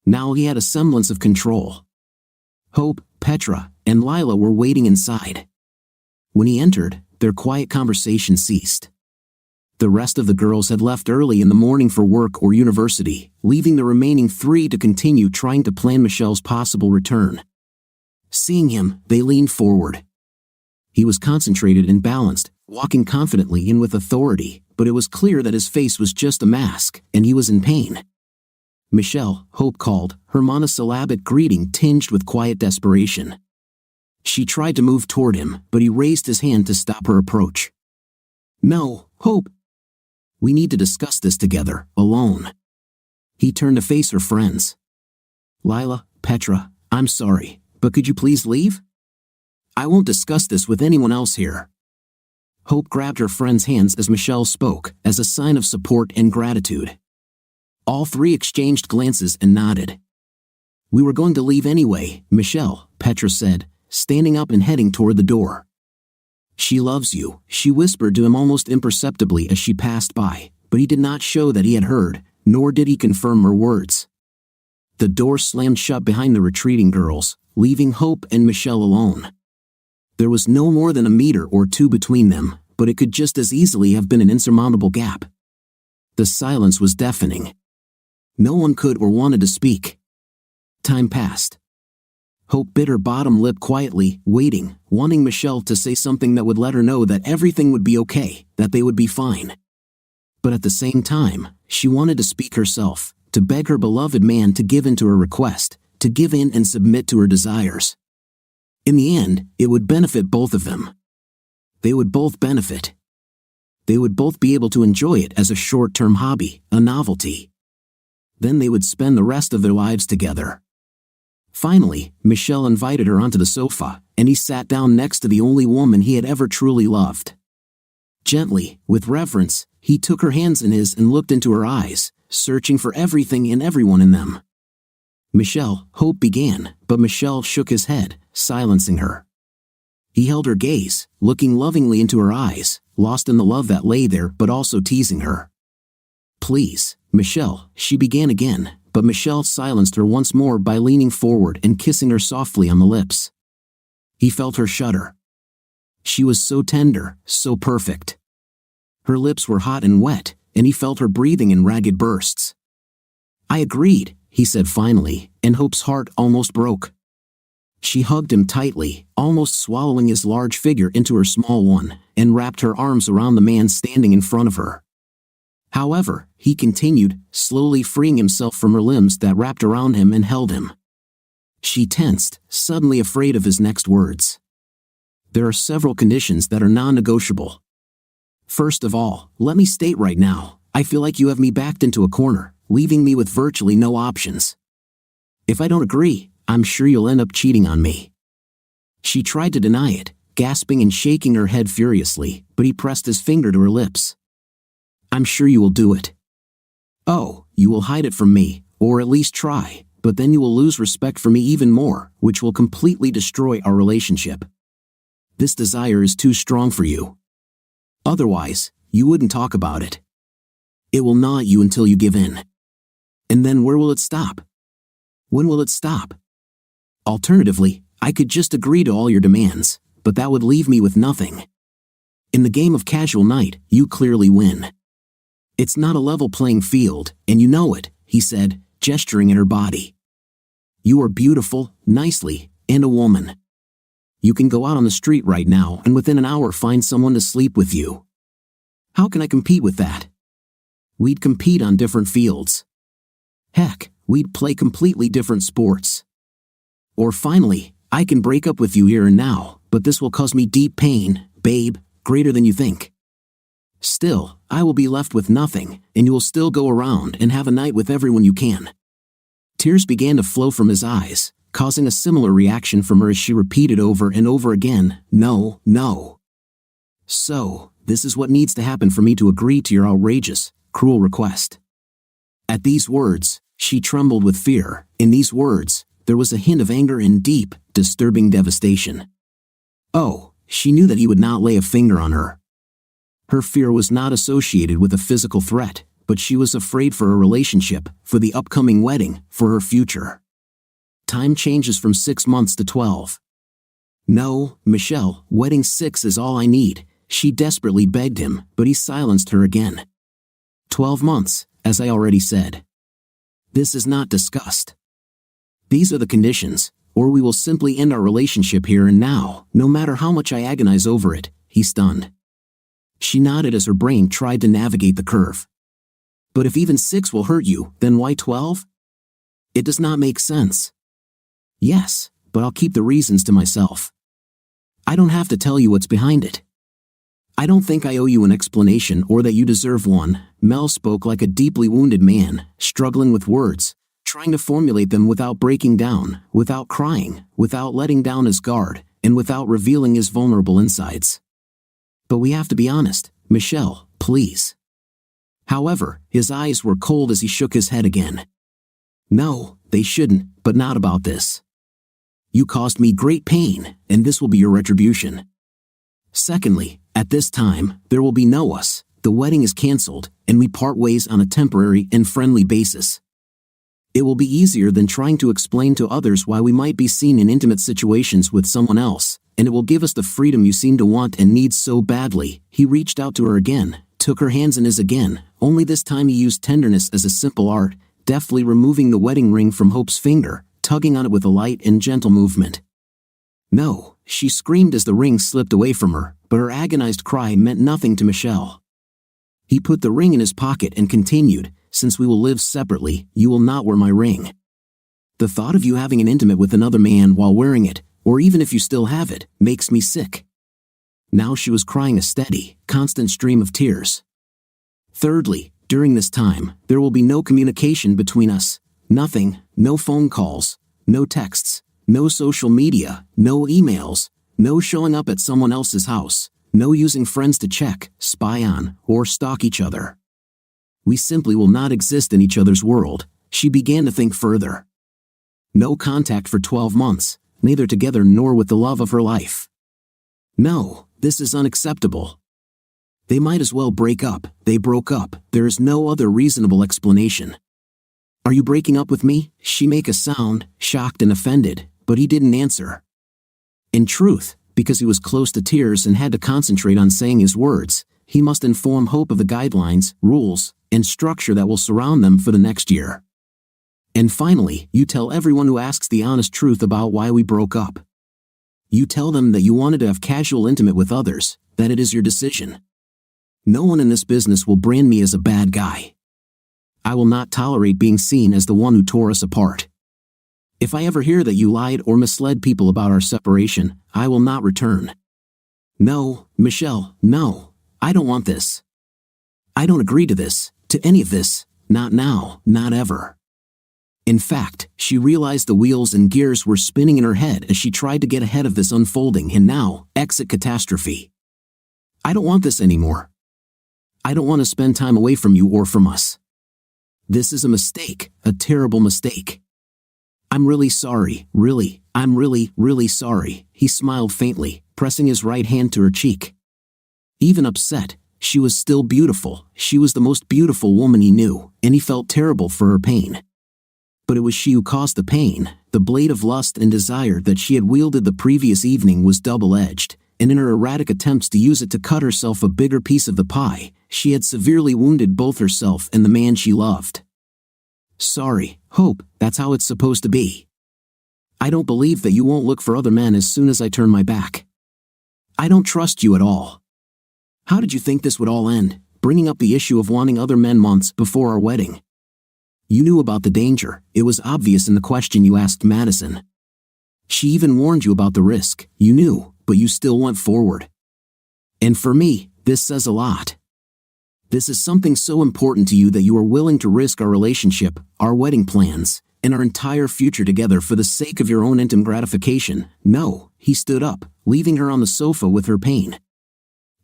Now he had a semblance of control. Hope, Petra, and Lila were waiting inside. When he entered, their quiet conversation ceased. The rest of the girls had left early in the morning for work or university, leaving the remaining three to continue trying to plan Michelle's possible return. Seeing him, they leaned forward. He was concentrated and balanced, walking confidently and with authority, but it was clear that his face was just a mask, and he was in pain. Michelle, Hope called, her monosyllabic greeting tinged with quiet desperation. She tried to move toward him, but he raised his hand to stop her approach. No, Hope. We need to discuss this together, alone. He turned to face her friends. Lila, Petra, I'm sorry, but could you please leave? I won't discuss this with anyone else here. Hope grabbed her friend's hands as Michelle spoke, as a sign of support and gratitude. All three exchanged glances and nodded. We were going to leave anyway, Michelle, Petra said, standing up and heading toward the door. She loves you, she whispered to him almost imperceptibly as she passed by, but he did not show that he had heard, nor did he confirm her words. The door slammed shut behind the retreating girls, leaving Hope and Michelle alone. There was no more than a meter or two between them, but it could just as easily have been an insurmountable gap. The silence was deafening. No one could or wanted to speak. Time passed. Hope bit her bottom lip quietly, waiting, wanting Michelle to say something that would let her know that everything would be okay, that they would be fine. But at the same time, she wanted to speak herself, to beg her beloved man to give in to her request, to give in and submit to her desires. In the end, it would benefit both of them. They would both benefit. They would both be able to enjoy it as a short-term hobby, a novelty. Then they would spend the rest of their lives together. Finally, Michelle invited her onto the sofa, and he sat down next to the only woman he had ever truly loved. Gently, with reverence, he took her hands in his and looked into her eyes, searching for everything and everyone in them. Michelle, Hope began, but Michelle shook his head, silencing her. He held her gaze, looking lovingly into her eyes, lost in the love that lay there but also teasing her. "Please, Michelle," she began again, but Michelle silenced her once more by leaning forward and kissing her softly on the lips. He felt her shudder. She was so tender, so perfect. Her lips were hot and wet, and he felt her breathing in ragged bursts. "I agreed," he said finally, and Hope's heart almost broke. She hugged him tightly, almost swallowing his large figure into her small one, and wrapped her arms around the man standing in front of her. However, he continued, slowly freeing himself from her limbs that wrapped around him and held him. She tensed, suddenly afraid of his next words. "There are several conditions that are non-negotiable. First of all, let me state right now, I feel like you have me backed into a corner, leaving me with virtually no options. If I don't agree, I'm sure you'll end up cheating on me." She tried to deny it, gasping and shaking her head furiously, but he pressed his finger to her lips. "I'm sure you will do it. Oh, you will hide it from me, or at least try, but then you will lose respect for me even more, which will completely destroy our relationship. This desire is too strong for you. Otherwise, you wouldn't talk about it. It will gnaw at you until you give in. And then where will it stop? When will it stop? Alternatively, I could just agree to all your demands, but that would leave me with nothing. In the game of casual night, you clearly win. It's not a level playing field, and you know it," he said, gesturing at her body. "You are beautiful, nicely, and a woman. You can go out on the street right now and within an hour find someone to sleep with you. How can I compete with that? We'd compete on different fields. Heck, we'd play completely different sports. Or finally, I can break up with you here and now, but this will cause me deep pain, babe, greater than you think. Still, I will be left with nothing, and you will still go around and have a night with everyone you can." Tears began to flow from his eyes, causing a similar reaction from her as she repeated over and over again, "No, no. So, this is what needs to happen for me to agree to your outrageous, cruel request." At these words, she trembled with fear. In these words, there was a hint of anger and deep, disturbing devastation. Oh, she knew that he would not lay a finger on her. Her fear was not associated with a physical threat, but she was afraid for her relationship, for the upcoming wedding, for her future. Time changes from 6 months to 12. "No, Michelle, wedding 6 is all I need," she desperately begged him, but he silenced her again. 12 months, as I already said. This is not discussed. These are the conditions, or we will simply end our relationship here and now, no matter how much I agonize over it, he stunned. She nodded as her brain tried to navigate the curve. "But if even 6 will hurt you, then why 12? It does not make sense." "Yes, but I'll keep the reasons to myself. I don't have to tell you what's behind it. I don't think I owe you an explanation or that you deserve one." Mel spoke like a deeply wounded man, struggling with words, trying to formulate them without breaking down, without crying, without letting down his guard, and without revealing his vulnerable insides. "But we have to be honest, Michelle, please." However, his eyes were cold as he shook his head again. "No, they shouldn't, but not about this. You caused me great pain, and this will be your retribution. Secondly, at this time, there will be no us, the wedding is cancelled, and we part ways on a temporary and friendly basis. It will be easier than trying to explain to others why we might be seen in intimate situations with someone else, and it will give us the freedom you seem to want and need so badly." He reached out to her again, took her hands in his again, only this time he used tenderness as a simple art, deftly removing the wedding ring from Hope's finger, tugging on it with a light and gentle movement. "No," she screamed as the ring slipped away from her, but her agonized cry meant nothing to Michelle. He put the ring in his pocket and continued, "Since we will live separately, you will not wear my ring. The thought of you having an intimate with another man while wearing it, or even if you still have it, makes me sick." Now she was crying a steady, constant stream of tears. "Thirdly, during this time, there will be no communication between us. Nothing, no phone calls, no texts, no social media, no emails, no showing up at someone else's house, no using friends to check, spy on, or stalk each other. We simply will not exist in each other's world." She began to think further. No contact for 12 months, neither together nor with the love of her life. No, this is unacceptable. They might as well break up. They broke up. There is no other reasonable explanation. Are you breaking up with me? She make a sound, shocked and offended, but he didn't answer. In truth, because he was close to tears and had to concentrate on saying his words, he must inform Hope of the guidelines, rules, and structure that will surround them for the next year. And finally, you tell everyone who asks the honest truth about why we broke up. You tell them that you wanted to have casual intimate with others, that it is your decision. No one in this business will brand me as a bad guy. I will not tolerate being seen as the one who tore us apart. If I ever hear that you lied or misled people about our separation, I will not return. No, Michelle, no, I don't want this. I don't agree to this, to any of this, not now, not ever. In fact, she realized the wheels and gears were spinning in her head as she tried to get ahead of this unfolding and now, exit catastrophe. I don't want this anymore. I don't want to spend time away from you or from us. This is a mistake, a terrible mistake. I'm really sorry, really, I'm really sorry, he smiled faintly, pressing his right hand to her cheek. Even upset, she was still beautiful, she was the most beautiful woman he knew, and he felt terrible for her pain. But it was she who caused the pain. The blade of lust and desire that she had wielded the previous evening was double-edged, and in her erratic attempts to use it to cut herself a bigger piece of the pie, she had severely wounded both herself and the man she loved. Sorry, Hope, that's how it's supposed to be. I don't believe that you won't look for other men as soon as I turn my back. I don't trust you at all. How did you think this would all end, bringing up the issue of wanting other men months before our wedding? You knew about the danger, it was obvious in the question you asked Madison. She even warned you about the risk, you knew, but you still went forward. And for me, this says a lot. This is something so important to you that you are willing to risk our relationship, our wedding plans, and our entire future together for the sake of your own intimate gratification. No, he stood up, leaving her on the sofa with her pain.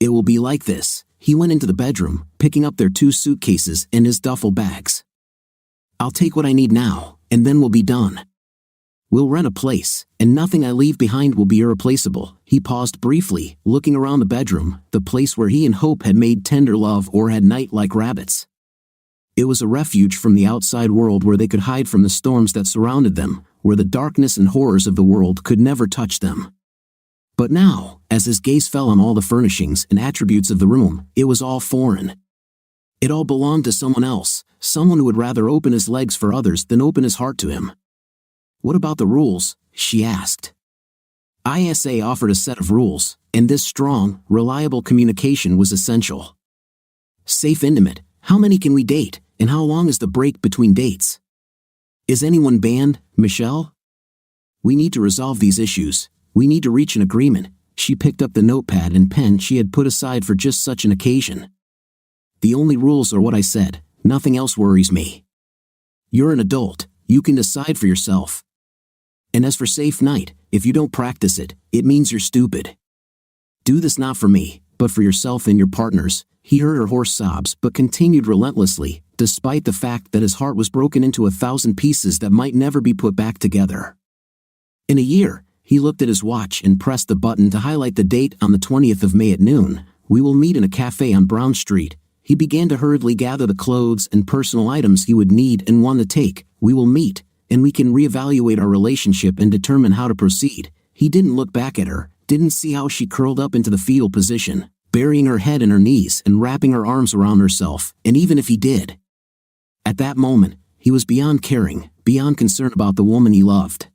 It will be like this. He went into the bedroom, picking up their 2 suitcases and his duffel bags. I'll take what I need now, and then we'll be done. We'll rent a place, and nothing I leave behind will be irreplaceable. He paused briefly, looking around the bedroom, the place where he and Hope had made tender love or had night like rabbits. It was a refuge from the outside world where they could hide from the storms that surrounded them, where the darkness and horrors of the world could never touch them. But now, as his gaze fell on all the furnishings and attributes of the room, it was all foreign. It all belonged to someone else, someone who would rather open his legs for others than open his heart to him. What about the rules? She asked. ISA offered a set of rules, and this strong, reliable communication was essential. Safe intimate, how many can we date, and how long is the break between dates? Is anyone banned, Michelle? We need to resolve these issues, we need to reach an agreement. She picked up the notepad and pen she had put aside for just such an occasion. The only rules are what I said, nothing else worries me. You're an adult, you can decide for yourself. And as for safe night, if you don't practice it, it means you're stupid. Do this not for me, but for yourself and your partners. He heard her hoarse sobs but continued relentlessly, despite the fact that his heart was broken into 1,000 pieces that might never be put back together. In a year, he looked at his watch and pressed the button to highlight the date on the 20th of May at noon. We will meet in a cafe on Brown Street. He began to hurriedly gather the clothes and personal items he would need and want to take. We will meet, and we can reevaluate our relationship and determine how to proceed. He didn't look back at her, didn't see how she curled up into the fetal position, burying her head in her knees and wrapping her arms around herself, and even if he did. At that moment, he was beyond caring, beyond concern about the woman he loved.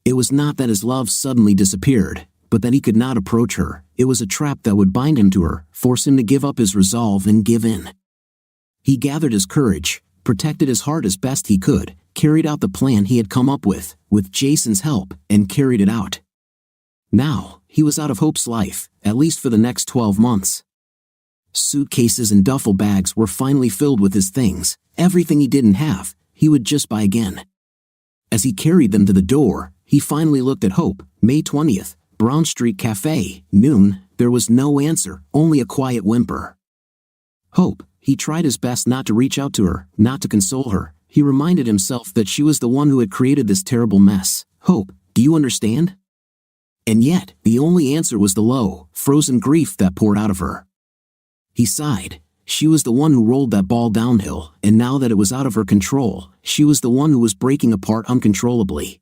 It was not that his love suddenly disappeared, but that he could not approach her. It was a trap that would bind him to her, force him to give up his resolve and give in. He gathered his courage, protected his heart as best he could, carried out the plan he had come up with Jason's help, and carried it out. Now, he was out of Hope's life, at least for the next 12 months. Suitcases and duffel bags were finally filled with his things. Everything he didn't have, he would just buy again. As he carried them to the door, he finally looked at Hope. May 20th, Brown Street Cafe, noon. There was no answer, only a quiet whimper. Hope. He tried his best not to reach out to her, not to console her. He reminded himself that she was the one who had created this terrible mess. Hope, do you understand? And yet, the only answer was the low, frozen grief that poured out of her. He sighed. She was the one who rolled that ball downhill, and now that it was out of her control, she was the one who was breaking apart uncontrollably.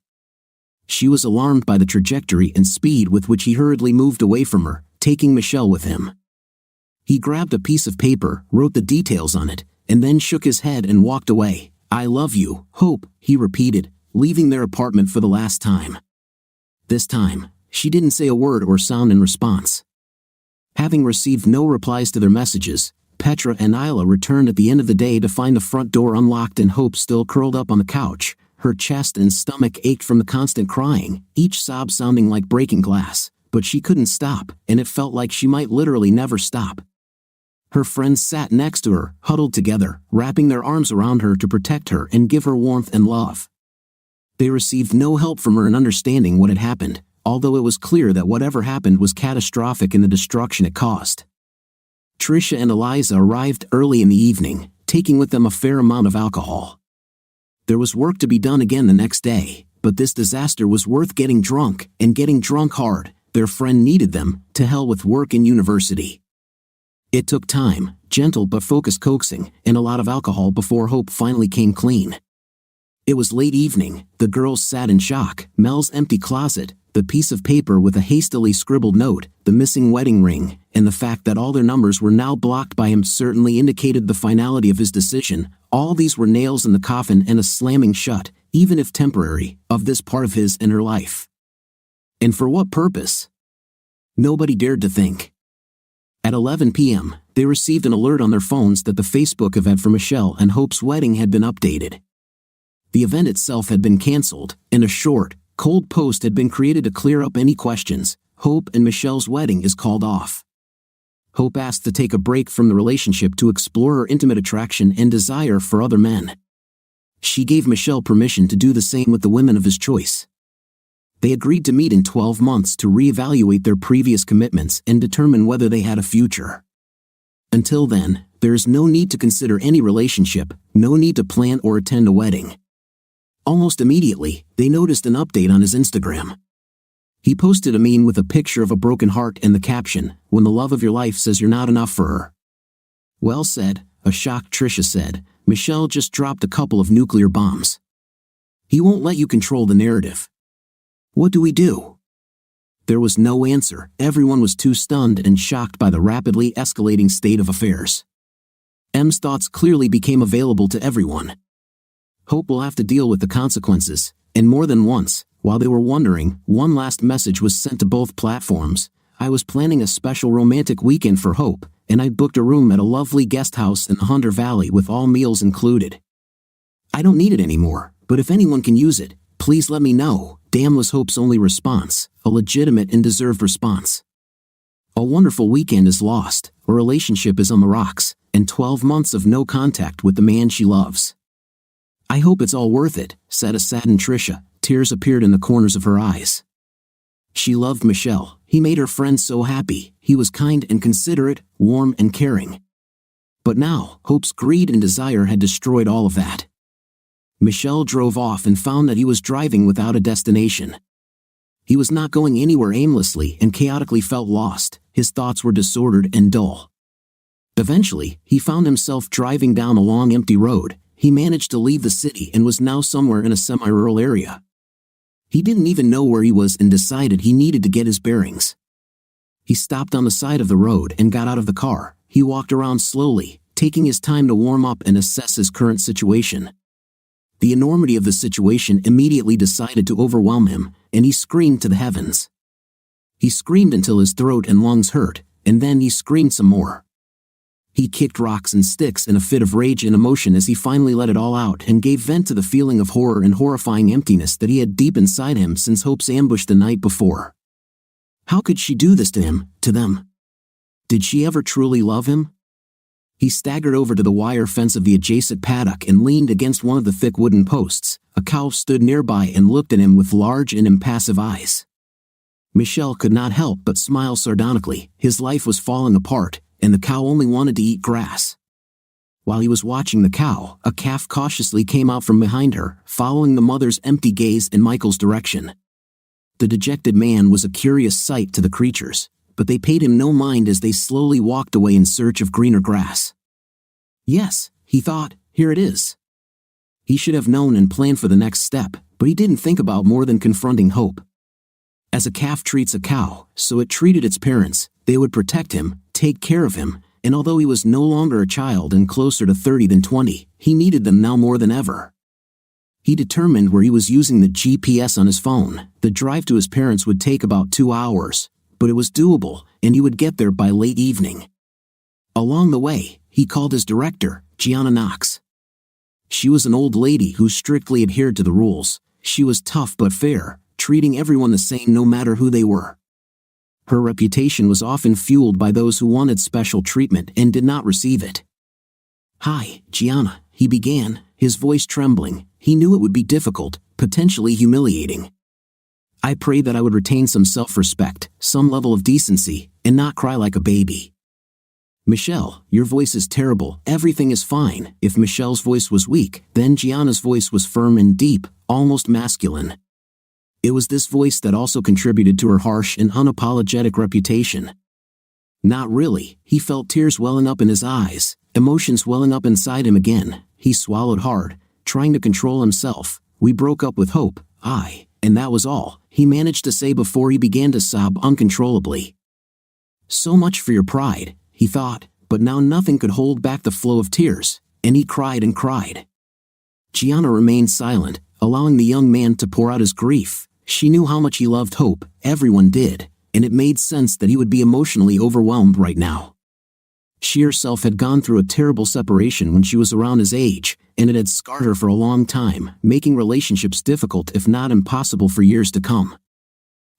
She was alarmed by the trajectory and speed with which he hurriedly moved away from her, taking Michelle with him. He grabbed a piece of paper, wrote the details on it, and then shook his head and walked away. "I love you, Hope," he repeated, leaving their apartment for the last time. This time, she didn't say a word or sound in response. Having received no replies to their messages, Petra and Isla returned at the end of the day to find the front door unlocked and Hope still curled up on the couch. Her chest and stomach ached from the constant crying, each sob sounding like breaking glass, but she couldn't stop, and it felt like she might literally never stop. Her friends sat next to her, huddled together, wrapping their arms around her to protect her and give her warmth and love. They received no help from her in understanding what had happened, although it was clear that whatever happened was catastrophic in the destruction it caused. Tricia and Eliza arrived early in the evening, taking with them a fair amount of alcohol. There was work to be done again the next day, but this disaster was worth getting drunk, and getting drunk hard. Their friend needed them. To hell with work and university. It took time, gentle but focused coaxing, and a lot of alcohol before Hope finally came clean. It was late evening. The girls sat in shock. Mel's empty closet, the piece of paper with a hastily scribbled note, the missing wedding ring, and the fact that all their numbers were now blocked by him certainly indicated the finality of his decision. All these were nails in the coffin and a slamming shut, even if temporary, of this part of his and her life. And for what purpose? Nobody dared to think. At 11 p.m., they received an alert on their phones that the Facebook event for Michelle and Hope's wedding had been updated. The event itself had been cancelled, and a short, cold post had been created to clear up any questions. Hope and Michelle's wedding is called off. Hope asked to take a break from the relationship to explore her intimate attraction and desire for other men. She gave Michelle permission to do the same with the women of his choice. They agreed to meet in 12 months to reevaluate their previous commitments and determine whether they had a future. Until then, there is no need to consider any relationship, no need to plan or attend a wedding. Almost immediately, they noticed an update on his Instagram. He posted a meme with a picture of a broken heart and the caption, "When the love of your life says you're not enough for her." "Well said," a shocked Tricia said. "Michelle just dropped a couple of nuclear bombs. He won't let you control the narrative. What do we do?" There was no answer. Everyone was too stunned and shocked by the rapidly escalating state of affairs. M's thoughts clearly became available to everyone. Hope will have to deal with the consequences, and more than once, while they were wondering, one last message was sent to both platforms. "I was planning a special romantic weekend for Hope, and I booked a room at a lovely guest house in the Hunter Valley with all meals included. I don't need it anymore, but if anyone can use it, please let me know." Damn was Hope's only response, a legitimate and deserved response. A wonderful weekend is lost, a relationship is on the rocks, and 12 months of no contact with the man she loves. "I hope it's all worth it," said a saddened Tricia. Tears appeared in the corners of her eyes. She loved Michelle. He made her friends so happy. He was kind and considerate, warm and caring. But now, Hope's greed and desire had destroyed all of that. Michelle drove off and found that he was driving without a destination. He was not going anywhere aimlessly and chaotically felt lost. His thoughts were disordered and dull. Eventually, he found himself driving down a long empty road. He managed to leave the city and was now somewhere in a semi-rural area. He didn't even know where he was and decided he needed to get his bearings. He stopped on the side of the road and got out of the car. He walked around slowly, taking his time to warm up and assess his current situation. The enormity of the situation immediately decided to overwhelm him, and he screamed to the heavens. He screamed until his throat and lungs hurt, and then he screamed some more. He kicked rocks and sticks in a fit of rage and emotion as he finally let it all out and gave vent to the feeling of horror and horrifying emptiness that he had deep inside him since Hope's ambush the night before. How could she do this to him, to them? Did she ever truly love him? He staggered over to the wire fence of the adjacent paddock and leaned against one of the thick wooden posts. A cow stood nearby and looked at him with large and impassive eyes. Michelle could not help but smile sardonically. His life was falling apart, and the cow only wanted to eat grass. While he was watching the cow, a calf cautiously came out from behind her, following the mother's empty gaze in Michael's direction. The dejected man was a curious sight to the creatures, but they paid him no mind as they slowly walked away in search of greener grass. Yes, he thought, here it is. He should have known and planned for the next step, but he didn't think about more than confronting Hope. As a calf treats a cow, so it treated its parents. They would protect him, take care of him, and although he was no longer a child and closer to 30 than 20, he needed them now more than ever. He determined where he was using the GPS on his phone. The drive to his parents would take about 2 hours, but it was doable, and he would get there by late evening. Along the way, he called his director, Gianna Knox. She was an old lady who strictly adhered to the rules. She was tough but fair, treating everyone the same no matter who they were. Her reputation was often fueled by those who wanted special treatment and did not receive it. "Hi, Gianna," he began, his voice trembling. He knew it would be difficult, potentially humiliating. "I prayed that I would retain some self-respect, some level of decency, and not cry like a baby." "Michelle, your voice is terrible. Everything is fine." If Michelle's voice was weak, then Gianna's voice was firm and deep, almost masculine. It was this voice that also contributed to her harsh and unapologetic reputation. Not really. He felt tears welling up in his eyes, emotions welling up inside him again. He swallowed hard, trying to control himself. "We broke up with Hope, and that was all," he managed to say before he began to sob uncontrollably. "So much for your pride," he thought, but now nothing could hold back the flow of tears, and he cried and cried. Gianna remained silent, allowing the young man to pour out his grief. She knew how much he loved Hope, everyone did, and it made sense that he would be emotionally overwhelmed right now. She herself had gone through a terrible separation when she was around his age, and it had scarred her for a long time, making relationships difficult if not impossible for years to come.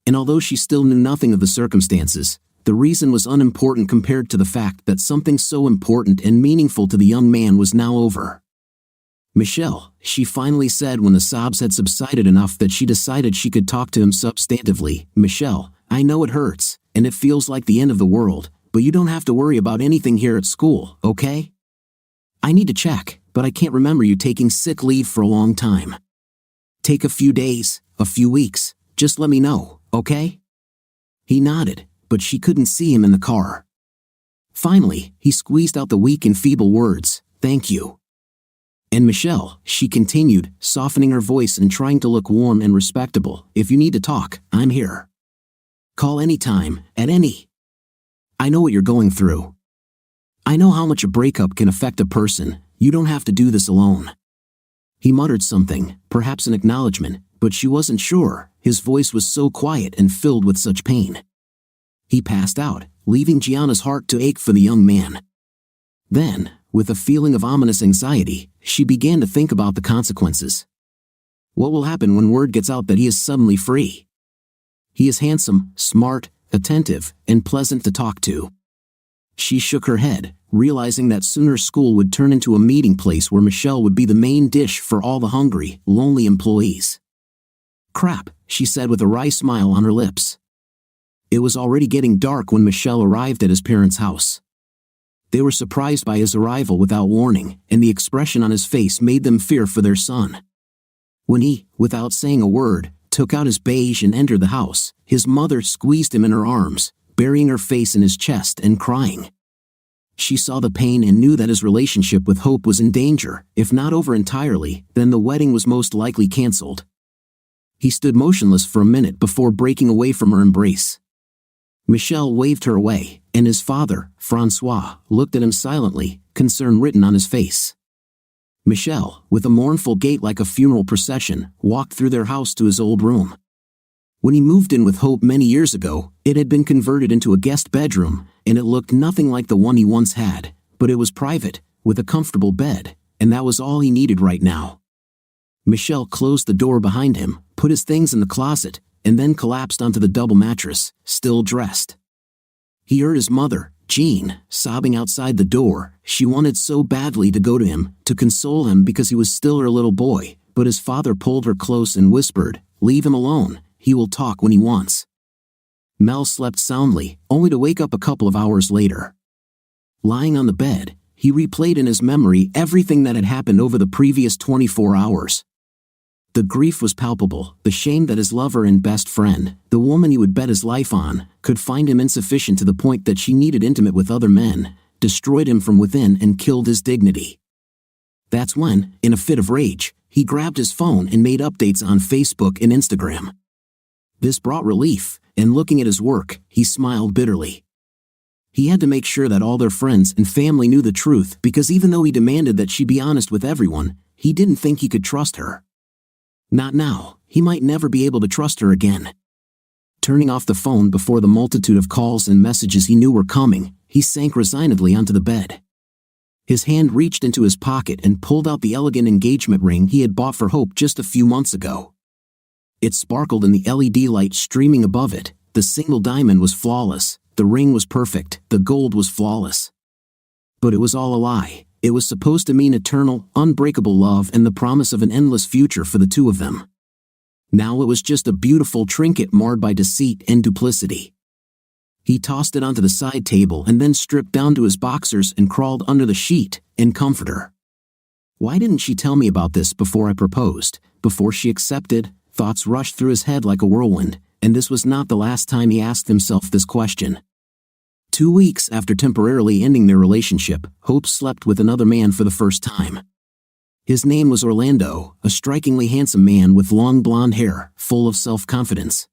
And although she still knew nothing of the circumstances, the reason was unimportant compared to the fact that something so important and meaningful to the young man was now over. "Michelle," she finally said when the sobs had subsided enough that she decided she could talk to him substantively. "Michelle, I know it hurts, and it feels like the end of the world, but you don't have to worry about anything here at school, okay? I need to check, but I can't remember you taking sick leave for a long time. Take a few days, a few weeks, just let me know, okay?" He nodded, but she couldn't see him in the car. Finally, he squeezed out the weak and feeble words, "Thank you." "And Michelle," she continued, softening her voice and trying to look warm and respectable, "if you need to talk, I'm here. Call anytime, at any. I know what you're going through. I know how much a breakup can affect a person. You don't have to do this alone." He muttered something, perhaps an acknowledgement, but she wasn't sure. His voice was so quiet and filled with such pain. He passed out, leaving Gianna's heart to ache for the young man. Then, with a feeling of ominous anxiety, she began to think about the consequences. What will happen when word gets out that he is suddenly free? He is handsome, smart, attentive, and pleasant to talk to. She shook her head, realizing that sooner school would turn into a meeting place where Michelle would be the main dish for all the hungry, lonely employees. "Crap," she said with a wry smile on her lips. It was already getting dark when Michelle arrived at his parents' house. They were surprised by his arrival without warning, and the expression on his face made them fear for their son. When he, without saying a word, took out his beige and entered the house, his mother squeezed him in her arms, burying her face in his chest and crying. She saw the pain and knew that his relationship with Hope was in danger. If not over entirely, then the wedding was most likely cancelled. He stood motionless for a minute before breaking away from her embrace. Michelle waved her away, and his father, Francois, looked at him silently, concern written on his face. Michelle, with a mournful gait like a funeral procession, walked through their house to his old room. When he moved in with Hope many years ago, it had been converted into a guest bedroom, and it looked nothing like the one he once had, but it was private, with a comfortable bed, and that was all he needed right now. Michelle closed the door behind him, put his things in the closet, and then collapsed onto the double mattress, still dressed. He heard his mother, Jean, sobbing outside the door. She wanted so badly to go to him, to console him because he was still her little boy, but his father pulled her close and whispered, "Leave him alone, he will talk when he wants." Mel slept soundly, only to wake up a couple of hours later. Lying on the bed, he replayed in his memory everything that had happened over the previous 24 hours. The grief was palpable, the shame that his lover and best friend, the woman he would bet his life on, could find him insufficient to the point that she needed intimate with other men, destroyed him from within and killed his dignity. That's when, in a fit of rage, he grabbed his phone and made updates on Facebook and Instagram. This brought relief, and looking at his work, he smiled bitterly. He had to make sure that all their friends and family knew the truth because even though he demanded that she be honest with everyone, he didn't think he could trust her. Not now, he might never be able to trust her again. Turning off the phone before the multitude of calls and messages he knew were coming, he sank resignedly onto the bed. His hand reached into his pocket and pulled out the elegant engagement ring he had bought for Hope just a few months ago. It sparkled in the LED light streaming above it. The single diamond was flawless, the ring was perfect, the gold was flawless. But it was all a lie. It was supposed to mean eternal, unbreakable love and the promise of an endless future for the two of them. Now it was just a beautiful trinket marred by deceit and duplicity. He tossed it onto the side table and then stripped down to his boxers and crawled under the sheet and comforter. Why didn't she tell me about this before I proposed, before she accepted? Thoughts rushed through his head like a whirlwind, and this was not the last time he asked himself this question. 2 weeks after temporarily ending their relationship, Hope slept with another man for the first time. His name was Orlando, a strikingly handsome man with long blonde hair, full of self-confidence.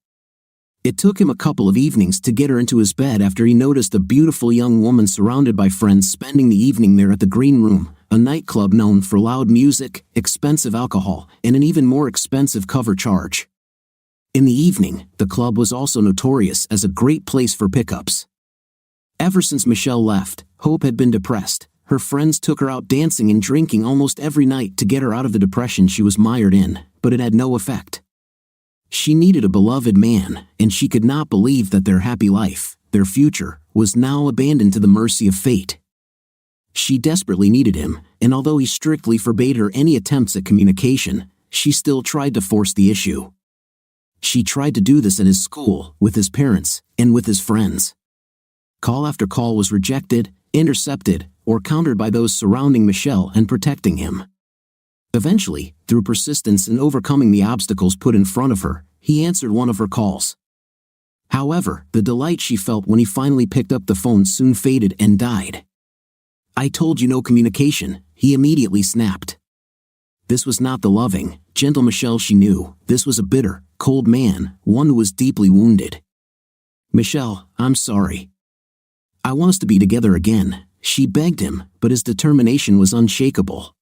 It took him a couple of evenings to get her into his bed after he noticed a beautiful young woman surrounded by friends spending the evening there at the Green Room, a nightclub known for loud music, expensive alcohol, and an even more expensive cover charge. In the evening, the club was also notorious as a great place for pickups. Ever since Michelle left, Hope had been depressed. Her friends took her out dancing and drinking almost every night to get her out of the depression she was mired in, but it had no effect. She needed a beloved man, and she could not believe that their happy life, their future, was now abandoned to the mercy of fate. She desperately needed him, and although he strictly forbade her any attempts at communication, she still tried to force the issue. She tried to do this at his school, with his parents, and with his friends. Call after call was rejected, intercepted, or countered by those surrounding Michelle and protecting him. Eventually, through persistence and overcoming the obstacles put in front of her, he answered one of her calls. However, the delight she felt when he finally picked up the phone soon faded and died. "I told you no communication," he immediately snapped. This was not the loving, gentle Michelle she knew. This was a bitter, cold man, one who was deeply wounded. "Michelle, I'm sorry. I want us to be together again," she begged him, but his determination was unshakable.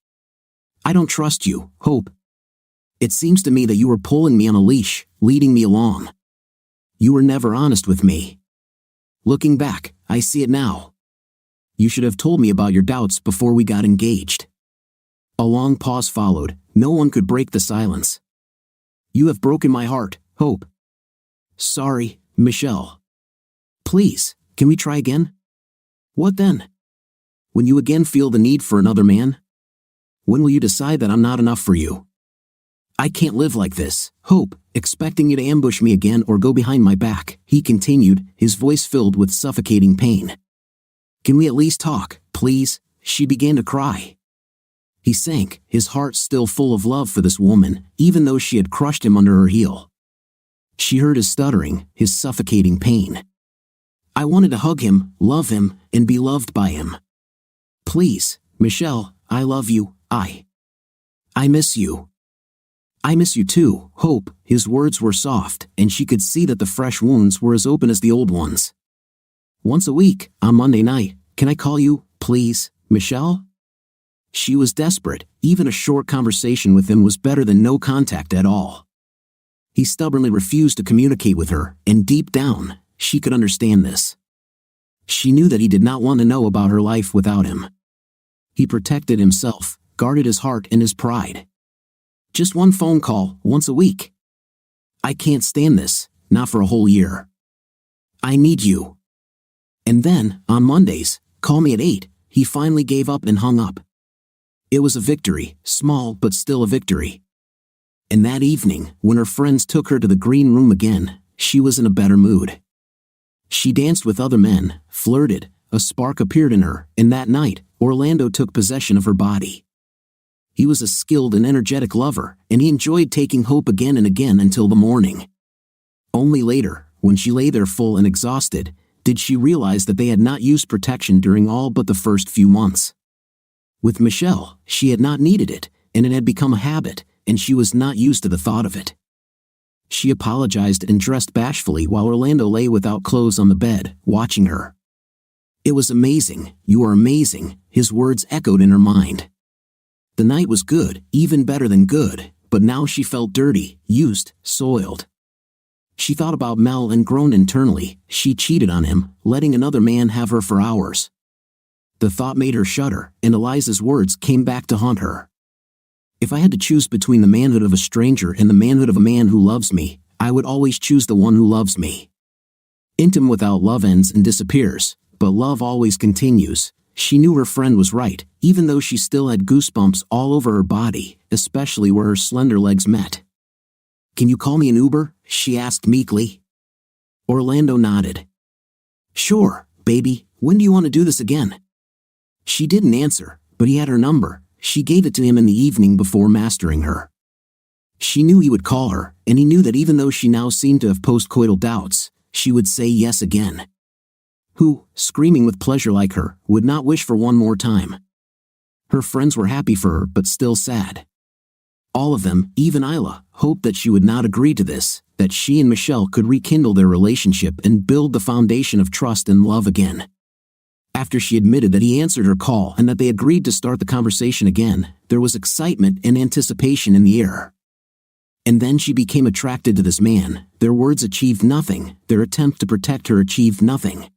"I don't trust you, Hope. It seems to me that you were pulling me on a leash, leading me along. You were never honest with me. Looking back, I see it now. You should have told me about your doubts before we got engaged." A long pause followed. No one could break the silence. "You have broken my heart, Hope." "Sorry, Michelle. Please, can we try again?" "What then? When you again feel the need for another man? When will you decide that I'm not enough for you? I can't live like this, Hope, expecting you to ambush me again or go behind my back," he continued, his voice filled with suffocating pain. "Can we at least talk, please?" She began to cry. He sank, his heart still full of love for this woman, even though she had crushed him under her heel. She heard his stuttering, his suffocating pain. "I wanted to hug him, love him, and be loved by him. Please, Michelle, I love you, I miss you. I miss you too, Hope." His words were soft, and she could see that the fresh wounds were as open as the old ones. "Once a week, on Monday night, can I call you, please, Michelle?" She was desperate. Even a short conversation with him was better than no contact at all. He stubbornly refused to communicate with her, and deep down, she could understand this. She knew that he did not want to know about her life without him. He protected himself, guarded his heart and his pride. "Just one phone call, once a week. I can't stand this, not for a whole year. I need you. And then, on Mondays, call me at 8, he finally gave up and hung up. It was a victory, small but still a victory. And that evening, when her friends took her to the Green Room again, she was in a better mood. She danced with other men, flirted, a spark appeared in her, and that night, Orlando took possession of her body. He was a skilled and energetic lover, and he enjoyed taking Hope again and again until the morning. Only later, when she lay there full and exhausted, did she realize that they had not used protection during all but the first few months. With Michelle, she had not needed it, and it had become a habit, and she was not used to the thought of it. She apologized and dressed bashfully while Orlando lay without clothes on the bed, watching her. "It was amazing, you are amazing," his words echoed in her mind. The night was good, even better than good, but now she felt dirty, used, soiled. She thought about Mel and groaned internally. She cheated on him, letting another man have her for hours. The thought made her shudder, and Eliza's words came back to haunt her. "If I had to choose between the manhood of a stranger and the manhood of a man who loves me, I would always choose the one who loves me." Intimacy without love ends and disappears, but love always continues. She knew her friend was right, even though she still had goosebumps all over her body, especially where her slender legs met. "Can you call me an Uber?" she asked meekly. Orlando nodded. "Sure, baby, when do you want to do this again?" She didn't answer, but he had her number. She gave it to him in the evening before mastering her. She knew he would call her, and he knew that even though she now seemed to have postcoital doubts, she would say yes again. Who, screaming with pleasure like her, would not wish for one more time? Her friends were happy for her but still sad. All of them, even Isla, hoped that she would not agree to this, that she and Michelle could rekindle their relationship and build the foundation of trust and love again. After she admitted that he answered her call and that they agreed to start the conversation again, there was excitement and anticipation in the air. And then she became attracted to this man. Their words achieved nothing, their attempt to protect her achieved nothing.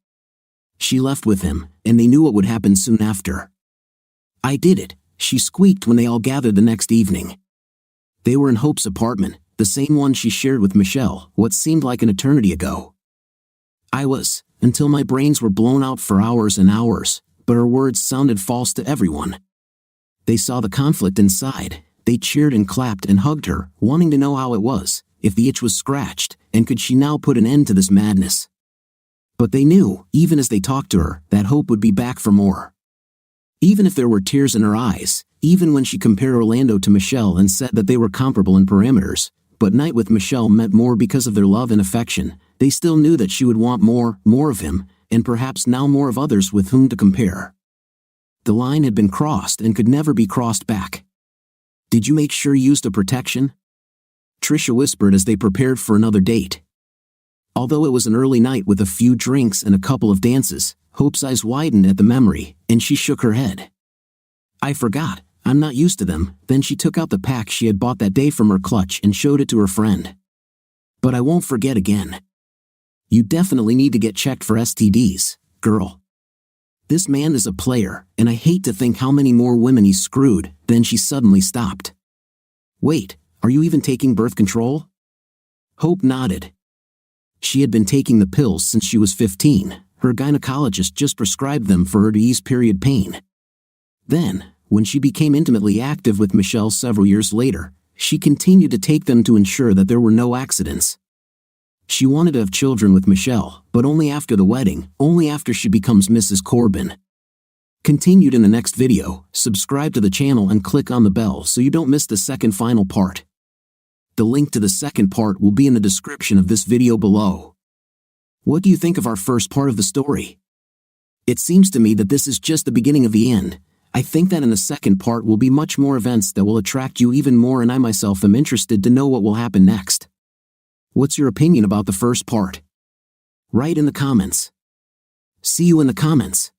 She left with him, and they knew what would happen soon after. "I did it," she squeaked when they all gathered the next evening. They were in Hope's apartment, the same one she shared with Michelle, what seemed like an eternity ago. "I was, until my brains were blown out for hours and hours," but her words sounded false to everyone. They saw the conflict inside. They cheered and clapped and hugged her, wanting to know how it was, if the itch was scratched, and could she now put an end to this madness. But they knew, even as they talked to her, that Hope would be back for more. Even if there were tears in her eyes, even when she compared Orlando to Michelle and said that they were comparable in parameters, but night with Michelle meant more because of their love and affection, they still knew that she would want more of him, and perhaps now more of others with whom to compare. The line had been crossed and could never be crossed back. "Did you make sure you used a protection?" Trisha whispered as they prepared for another date. Although it was an early night with a few drinks and a couple of dances, Hope's eyes widened at the memory, and she shook her head. "I forgot, I'm not used to them." Then she took out the pack she had bought that day from her clutch and showed it to her friend. "But I won't forget again. You definitely need to get checked for STDs, girl. This man is a player, and I hate to think how many more women he's screwed." Then she suddenly stopped. "Wait, are you even taking birth control?" Hope nodded. She had been taking the pills since she was 15. Her gynecologist just prescribed them for her to ease period pain. Then, when she became intimately active with Michelle several years later, she continued to take them to ensure that there were no accidents. She wanted to have children with Michelle, but only after the wedding, only after she becomes Mrs. Corbin. Continued in the next video. Subscribe to the channel and click on the bell so you don't miss the second final part. The link to the second part will be in the description of this video below. What do you think of our first part of the story? It seems to me that this is just the beginning of the end. I think that in the second part will be much more events that will attract you even more, and I myself am interested to know what will happen next. What's your opinion about the first part? Write in the comments. See you in the comments.